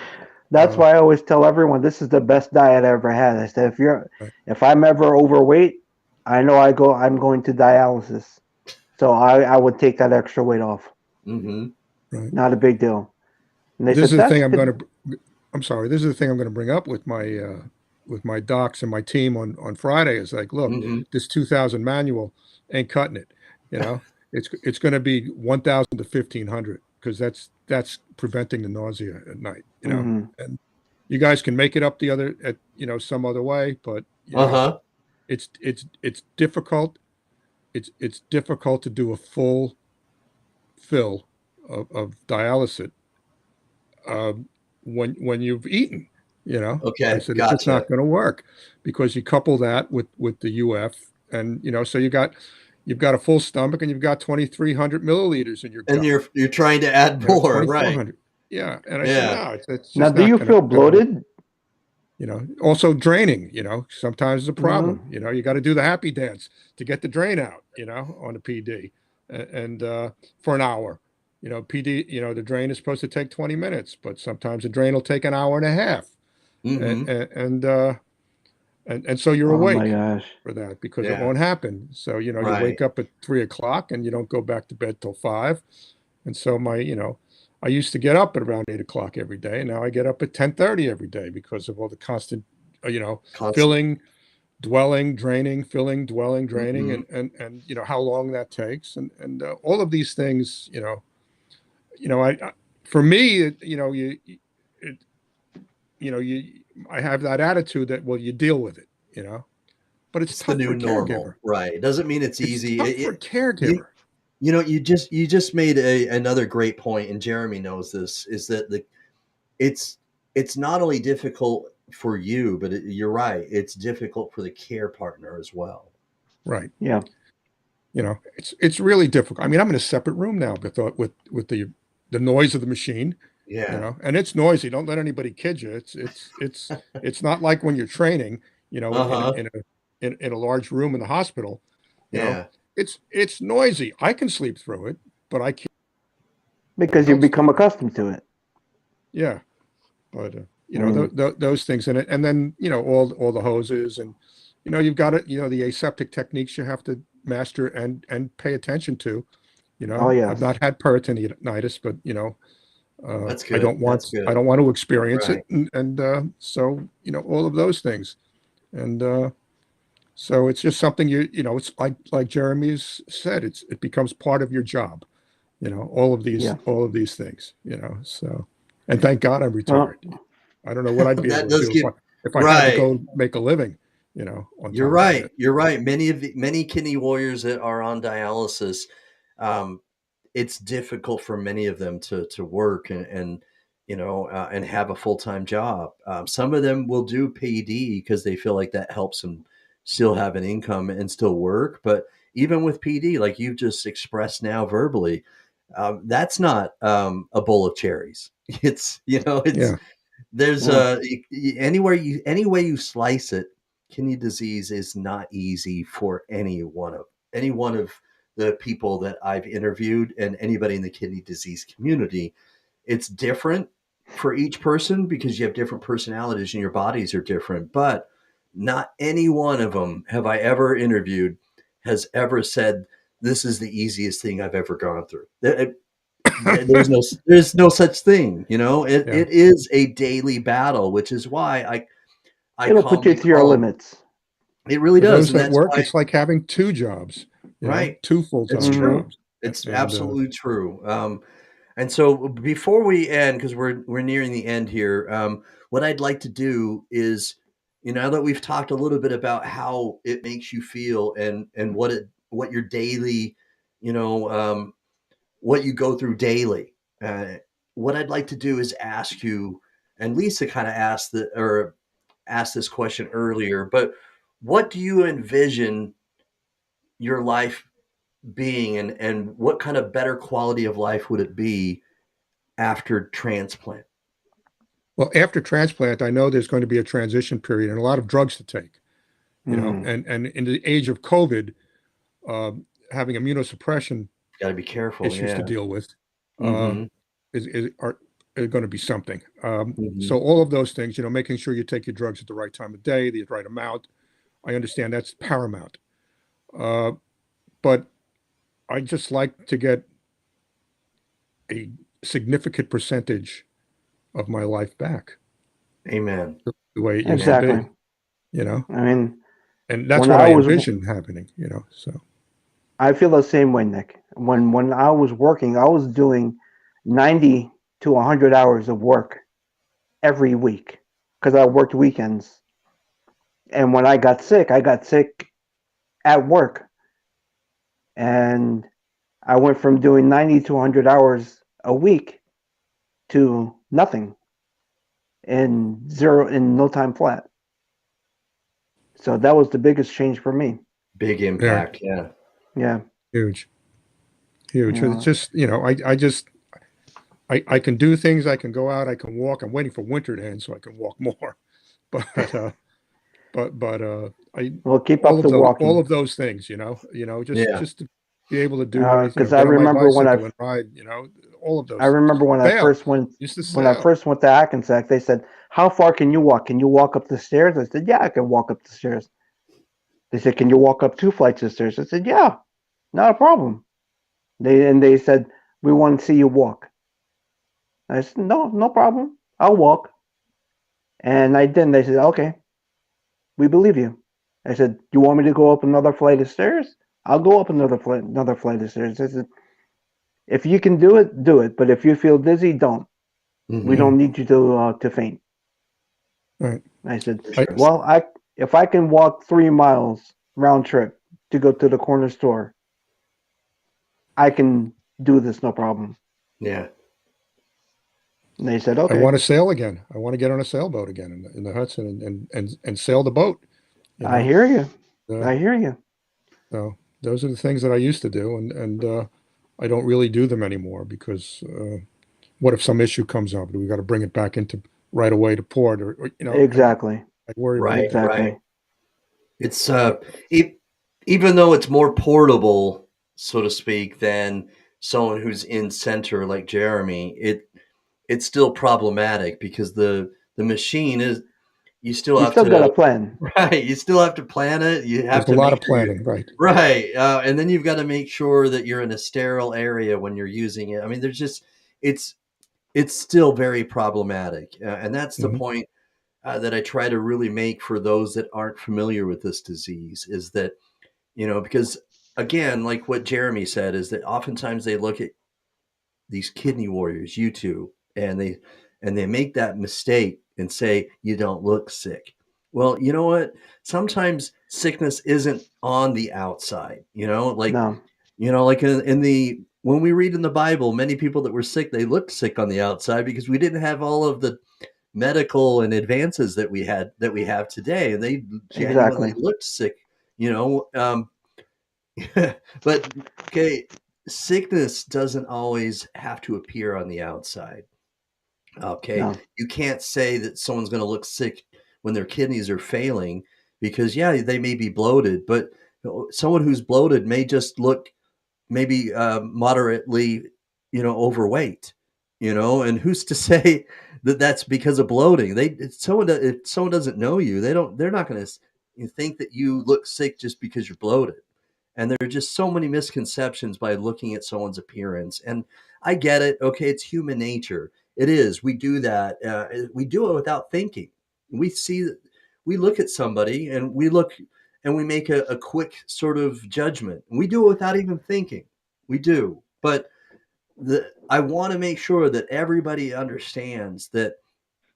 That's uh, why I always tell everyone this is the best diet I ever had. I said right, if I'm ever overweight, I know I'm going to dialysis. So I would take that extra weight off. Mm-hmm. right. Not a big deal. And they This said is the thing I'm sorry. This is the thing I'm going to bring up with my docs and my team on Friday. Is like, look, Mm-hmm. this 2000 manual ain't cutting it. You know, it's going to be 1000 to 1500, because that's preventing the nausea at night. hmm And you guys can make it up the other at some other way, but Uh-huh. it's difficult. It's difficult to do a full fill of dialysis, when you've eaten. I Okay. said it's just Gotcha. not going to work, because you couple that with the UF, and so you've got a full stomach, and you've got 2,300 milliliters in your And gut. you're trying to add more, right? 2,400. Yeah, and I said Yeah. no, it's Now, just do not you gonna feel gonna work. bloated? Also draining. Sometimes is a Hmm. problem. You got to do the happy dance to get the drain out. On the PD, and for an hour. PD. The drain is supposed to take 20 minutes, but sometimes the drain will take an hour and a half, and Mm-hmm. and so you're Oh my awake gosh. for that, because it Yeah. won't happen. So you Right. wake up at 3 o'clock, and you don't go back to bed till 5. And so I used to get up at around 8 o'clock every day, and now I get up at 10:30 every day, because of all the constant, Constant. filling, dwelling, draining, filling, dwelling, draining, Mm-hmm. and how long that takes, and all of these things. I for me, it, you I have that attitude that, well, you deal with it, but it's It's the tough for new a caregiver. normal, right? It doesn't mean it's It's easy. tough for a You caregiver. you just made another great point, and Jeremy knows this. Is that it's it's not only difficult for you, but you're right. It's difficult for the care partner as well. Right. Yeah. It's really difficult. I mean, I'm in a separate room now with the noise of the machine, Yeah. and it's noisy. Don't let anybody kid you. It's not like when you're training, in a Uh-huh. in a in a large room in the hospital. You know, Yeah. it's noisy. I can sleep through it, but I can't Because you else become sleep. accustomed to it. Yeah, but Mm. those things in it, and then all the hoses, and you've got it. The aseptic techniques you have to master and pay attention to. Oh I've yes. not had peritonitis, but That's I good. don't That's want I good. don't want to experience Right. it, and so all of those things, and so it's just something it's like Jeremy's said, it becomes part of your job, Yeah. all of these things, so, and thank God I'm retired. Well, I don't know what I'd be That able to does do give if I had to right. go make a living, on You're top of right. this. You're right. Many kidney warriors that are on dialysis, um, it's difficult for many of them to work and have a full-time job. Some of them will do PD because they feel like that helps them still have an income and still work. But even with PD, like you've just expressed now verbally, that's not a bowl of cherries. It's, it's Yeah. there's Yeah. any way you slice it, kidney disease is not easy for any one of the people that I've interviewed and anybody in the kidney disease community. It's different for each person because you have different personalities and your bodies are different, but not any one of them have I ever interviewed has ever said this is the easiest thing I've ever gone through. There's no such thing. Yeah. It is a daily battle, which is why I It'll put you calmly to your call limits. it really For does, those and that that's work, why. it's like having two jobs, Right, two it's full-time Hmm. true. jobs. It's And absolutely true. And so before we end, because we're nearing the end here, what I'd like to do is, now that we've talked a little bit about how it makes you feel and what your daily, you know, what you go through daily. What I'd like to do is ask you, and Lisa kind of asked this question earlier, but what do you envision your life being, and what kind of better quality of life would it be after transplant? well, after transplant, I know there's going to be a transition period and a lot of drugs to take, Mm. and in the age of COVID, uh, having immunosuppression Got to be careful. issues to Yeah. deal with uh, Mm-hmm. are going to be something. Mm-hmm. So all of those things, making sure you take your drugs at the right time of day, the right amount. I understand that's paramount. Uh, but I just like to get a significant percentage of my life back Amen. the way it used to Amen. Exactly. be, you know, I mean, and that's when what I I was, envision happening, So I feel the same way, Nick. When I was working, I was doing 90 to 100 hours of work every week because I worked weekends. And when I got sick at work, and I went from doing 90 to 100 hours a week to nothing in no time flat. So that was the biggest change for me. Big yeah, impact. Yeah. Yeah. huge, huge. It's Yeah. just, I can do things. I can go out. I can walk. I'm waiting for winter to end so I can walk more. But I Well, keep up the all walking. of those things, Yeah. just to be able to do anything, Because get on my bicycle and ride, all of I those things. remember Sail. Used to when I sail. first went to Hackensack, they said, "How far can you walk? Can you walk up the stairs?" I said, "Yeah, I can walk up the stairs." They said, "Can you walk up 2 flights of stairs?" I said, "Yeah, not a problem." They said, "We want to see you walk." I said, "No, no problem. I'll walk." And I didn't. They said, "Okay, we believe you." I said, "You want me to go up another flight of stairs? I'll go up another flight of stairs." I said, "If you can do it, do it. But if you feel dizzy, don't. We Mm-hmm. don't need you to faint." Right. I said, For I, sure. "Well, I if I can walk 3 miles round trip to go to the corner store, I can do this, no problem." Yeah. And they said, I "Okay, want to sail again. I want to get on a sailboat again in the Hudson and sail the boat, you I know. hear you. Uh, I hear you." so those are the things that I used to do, and I don't really do them anymore because what if some issue comes up? Do we got to bring it back into right away to port, or Exactly. I worry about Right. that. Right. Exactly. It's But even though it's more portable, so to speak, than someone who's in center like Jeremy, it's still problematic because the machine is you still You have still got a to plan. right, you still have to plan it. You have there's a to lot make of sure you're planning, right? right, and then you've got to make sure that you're in a sterile area when you're using it. I mean, there's just it's it's still very problematic, and that's the Mhm. point that I try to really make for those that aren't familiar with this disease is that because again, like what Jeremy said, is that oftentimes they look at these kidney warriors, you two, and they make that mistake and say you don't look sick. Well, you know what? Sometimes sickness isn't on the outside. No. Like in the when we read in the Bible, many people that were sick, they looked sick on the outside because we didn't have all of the medical and advances that we have today, and they genuinely Exactly. looked sick. You know, um, But okay, sickness doesn't always have to appear on the outside. Okay, No. you can't say that someone's going to look sick when their kidneys are failing because yeah, they may be bloated, but someone who's bloated may just look maybe moderately, overweight, and who's to say that that's because of bloating? If someone doesn't know you, they're not going to think that you look sick just because you're bloated. And there are just so many misconceptions by looking at someone's appearance. And I get it. Okay, it's human nature. It is. We do that. We do it without thinking. We see, we look at somebody and we look and we make a quick sort of judgment. We do it without even thinking. We do. But I want to make sure that everybody understands that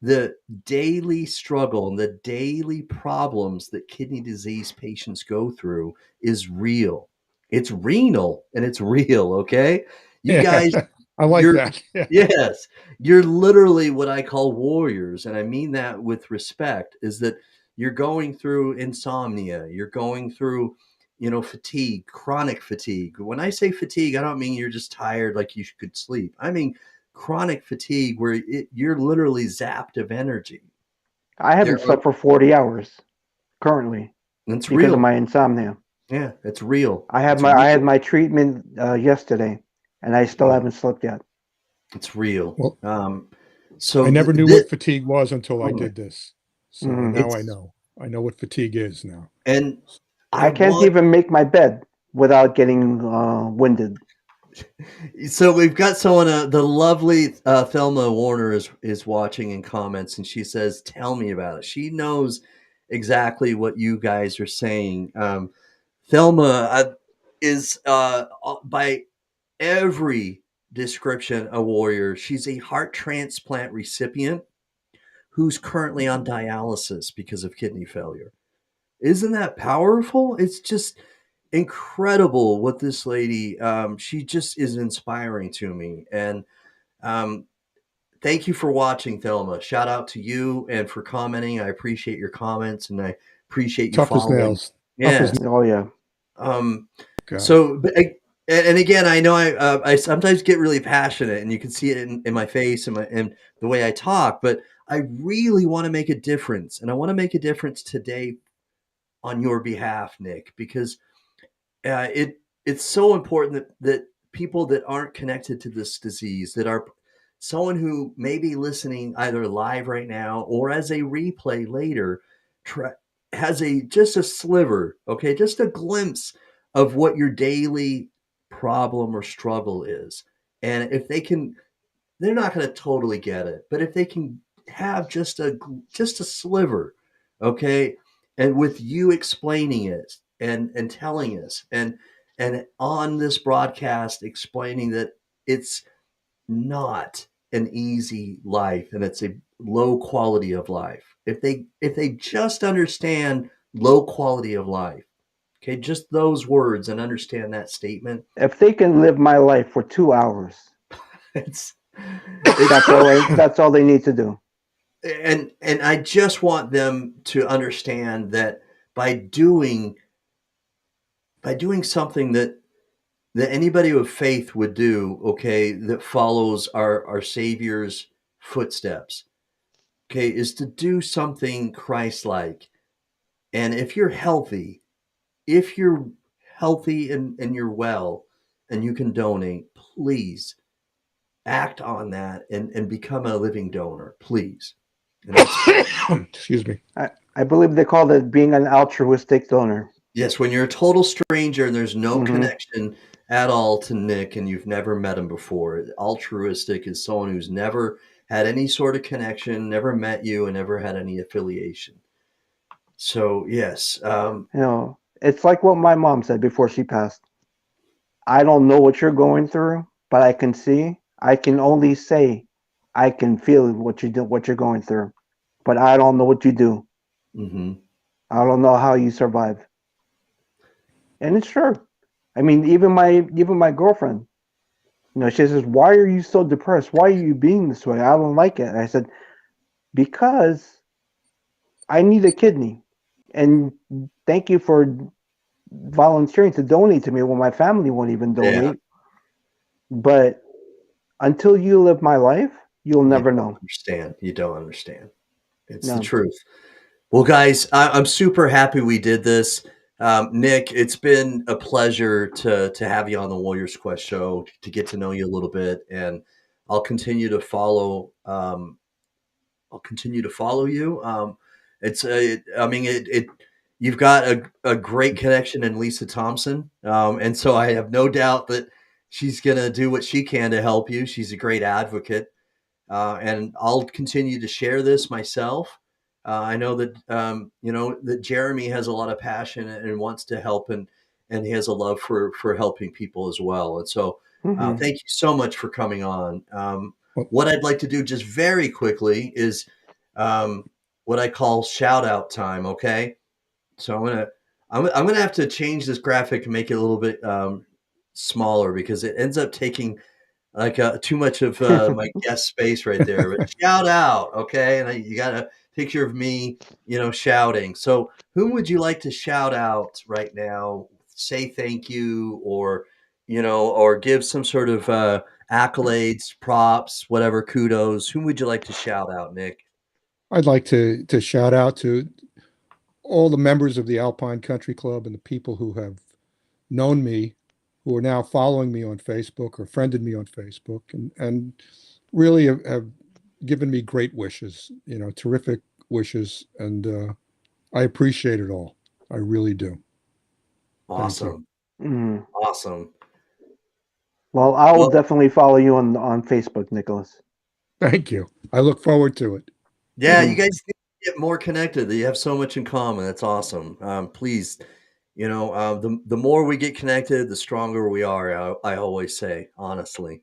the daily struggle and the daily problems that kidney disease patients go through is real. It's renal and it's real, okay? You Yeah, guys, I like you're that. Yeah. yes, you're literally what I call warriors, and I mean that with respect, is that you're going through insomnia, you're going through, fatigue, chronic fatigue. When I say fatigue, I don't mean you're just tired like you could sleep. I mean chronic fatigue where you're literally zapped of energy. I There haven't are, slept for 40 hours currently it's because of real. my insomnia. Yeah, it's real. I had It's my I had real. my treatment yesterday, and I still Yeah, haven't slept yet. it's real. Well, I So never knew what fatigue was until I oh my, did this. So Mhm. now I it's know. I know what fatigue is now. and I I can't want even make my bed without getting winded. so we've got someone the lovely Thelma Warner is watching in comments and she says tell me about it. She knows exactly what you guys are saying. Thelma is by every description a warrior. She's a heart transplant recipient who's currently on dialysis because of kidney failure. Isn't that powerful? It's just incredible what this lady, she just is inspiring to me. And um, thank you for watching, Thelma. Shout out to you and for commenting. I appreciate your comments and I appreciate you Tough as following. nails. Tough as Yes. Oh yeah, Um, God. so, and again, I know I sometimes get really passionate, and you can see it in my face and the way I talk. But I really want to make a difference, and I want to make a difference today on your behalf, Nick, because it's so important that people that aren't connected to this disease, that are someone who may be listening either live right now or as a replay later, try, has a just a sliver, okay, just a glimpse of what your daily problem or struggle is, and if they can, they're not going to totally get it, but if they can have just a sliver, okay, and with you explaining it and telling us and on this broadcast explaining that it's not an easy life and it's a low quality of life. If they just understand low quality of life, okay, just those words and understand that statement, if they can live my life for 2 hours, it's that's it's all. That's all they need to do. and I just want them to understand that by doing something that anybody with faith would do, okay, that follows our Savior's footsteps, okay, is to do something Christ-like. And if you're healthy and you're well and you can donate, please act on that and become a living donor, please. And that's Excuse me. I believe they call it being an altruistic donor. yes, when you're a total stranger and there's no Hmm. connection at all to Nick and you've never met him before. Altruistic is someone who's never had any sort of connection, never met you, and never had any affiliation. So, yes. It's like what my mom said before she passed. I don't know what you're going through, but I can see. I can only say, I can feel what you do, what you're going through, but I don't know what you do. Hmm. I don't know how you survive. And it's true. I mean, even my girlfriend, she says, "Why are you so depressed? Why are you being this way? I don't like it." And I said, "Because I need a kidney, and thank you for volunteering to donate to me when my family won't even Yeah. donate. But until you live my life, you'll You never don't know. understand. You don't understand. It's the No. truth. Well, guys, I'm super happy we did this. Nick, it's been a pleasure to have you on the Warriors Quest show to get to know you a little bit, and I'll continue to follow. I'll continue to follow you. I mean, you've got a great connection in Lisa Thompson, and so I have no doubt that she's gonna do what she can to help you. She's a great advocate. And I'll continue to share this myself. I know that that Jeremy has a lot of passion and wants to help, and he has a love for helping people as well. And so, Hmm. thank you so much for coming on. Well, What I'd like to do just very quickly is um, what I call shout out time. Okay, so I'm gonna have to change this graphic and make it a little bit smaller because it ends up taking like, too much of, my guest space right there, but shout out, okay? And you got a picture of me, shouting. So, whom would you like to shout out right now? Say thank you or give some sort of, accolades, props, whatever, kudos. Whom would you like to shout out, Nick? I'd like to shout out to all the members of the Alpine Country Club and the people who have known me, who are now following me on Facebook or friended me on Facebook, and really have given me great wishes, terrific wishes, and I appreciate it all. I really do. Thank you. Awesome, Hmm. awesome. Well, I will Well, definitely follow you on Facebook, Nicholas. Thank you. I look forward to it. yeah, you Hmm. guys need to get more connected. You have so much in common. That's awesome. Please, the more we get connected, the stronger we are. I always say, honestly.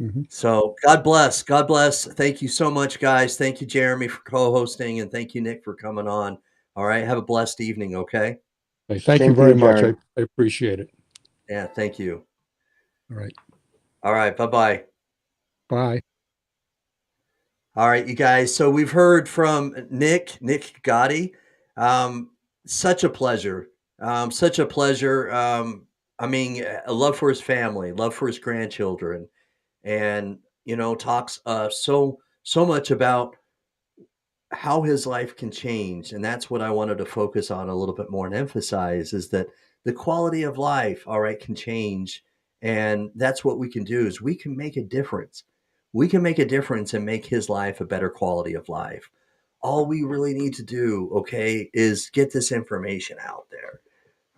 Mhm. So God bless. God bless. Thank you so much, guys. Thank you, Jeremy, for co-hosting, and thank you, Nick, for coming on. All right. Have a blessed evening. Okay. Hey, thank you Same to very you, much. Jared. I appreciate it. Yeah. Thank you. All right. All right. Bye bye. Bye. All right, you guys. So we've heard from Nick Gatti. Um, such a pleasure. Such a pleasure. I mean, a love for his family, love for his grandchildren, and talks so much about how his life can change. And that's what I wanted to focus on a little bit more and emphasize is that the quality of life, all right, can change. And that's what we can do is we can make a difference. We can make a difference and make his life a better quality of life. All we really need to do, okay, is get this information out there.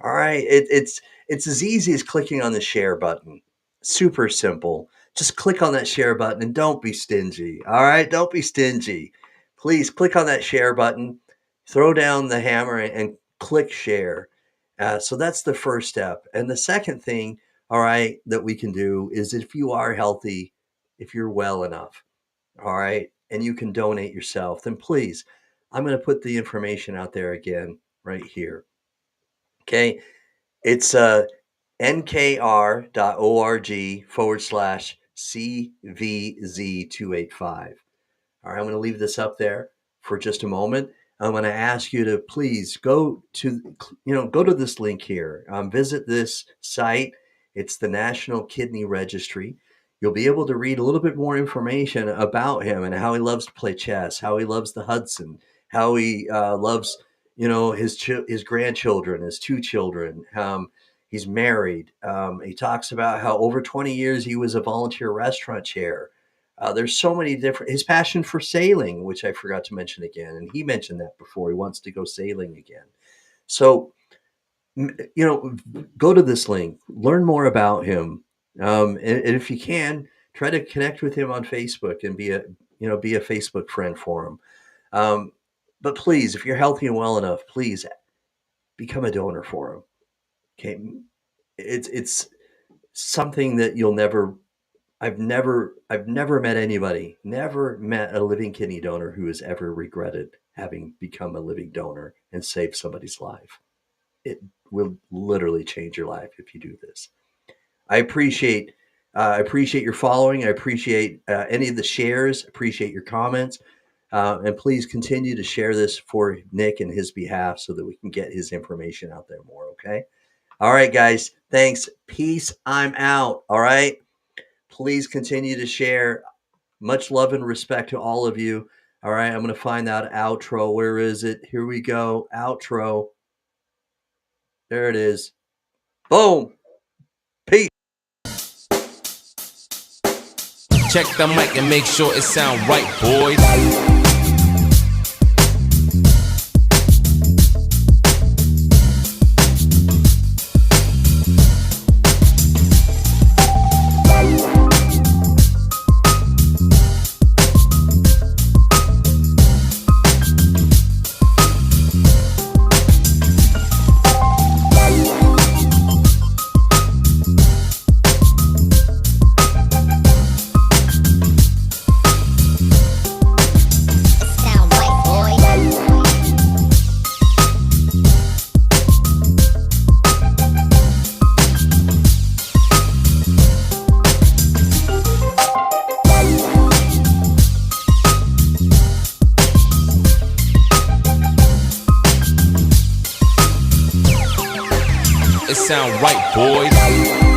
All right. It's as easy as clicking on the share button. Super simple. Just click on that share button and don't be stingy. All right. Don't be stingy. Please click on that share button, throw down the hammer and click share. So that's the first step. And the second thing, all right, that we can do is if you are healthy, if you're well enough, all right, and you can donate yourself, then please, I'm going to put the information out there again right here. Okay. It's nkr.org/CVZ285. All right, I'm going to leave this up there for just a moment. I'm going to ask you to please go to this link here. Visit this site. It's the National Kidney Registry. You'll be able to read a little bit more information about him and how he loves to play chess, how he loves the Hudson, how he loves, his grandchildren, his two children. He's married. He talks about how over 20 years he was a volunteer restaurant chair. There's so many different, his passion for sailing, which I forgot to mention again. And he mentioned that before. He wants to go sailing again. So, go to this link, learn more about him. And if you can, try to connect with him on Facebook and be a Facebook friend for him. Um, but please, if you're healthy and well enough, please become a donor for him. Okay. It's something that I've never met anybody, never met a living kidney donor who has ever regretted having become a living donor and saved somebody's life. It will literally change your life if you do this. I appreciate your following. I appreciate any of the shares. Appreciate your comments, and please continue to share this for Nick and his behalf so that we can get his information out there more. Okay. All right, guys. Thanks. Peace. I'm out. All right. Please continue to share. Much love and respect to all of you. All right. I'm going to find that outro. Where is it? Here we go. Outro. There it is. Boom. Peace. Check the mic and make sure it sound right, boys. It sound right, boys.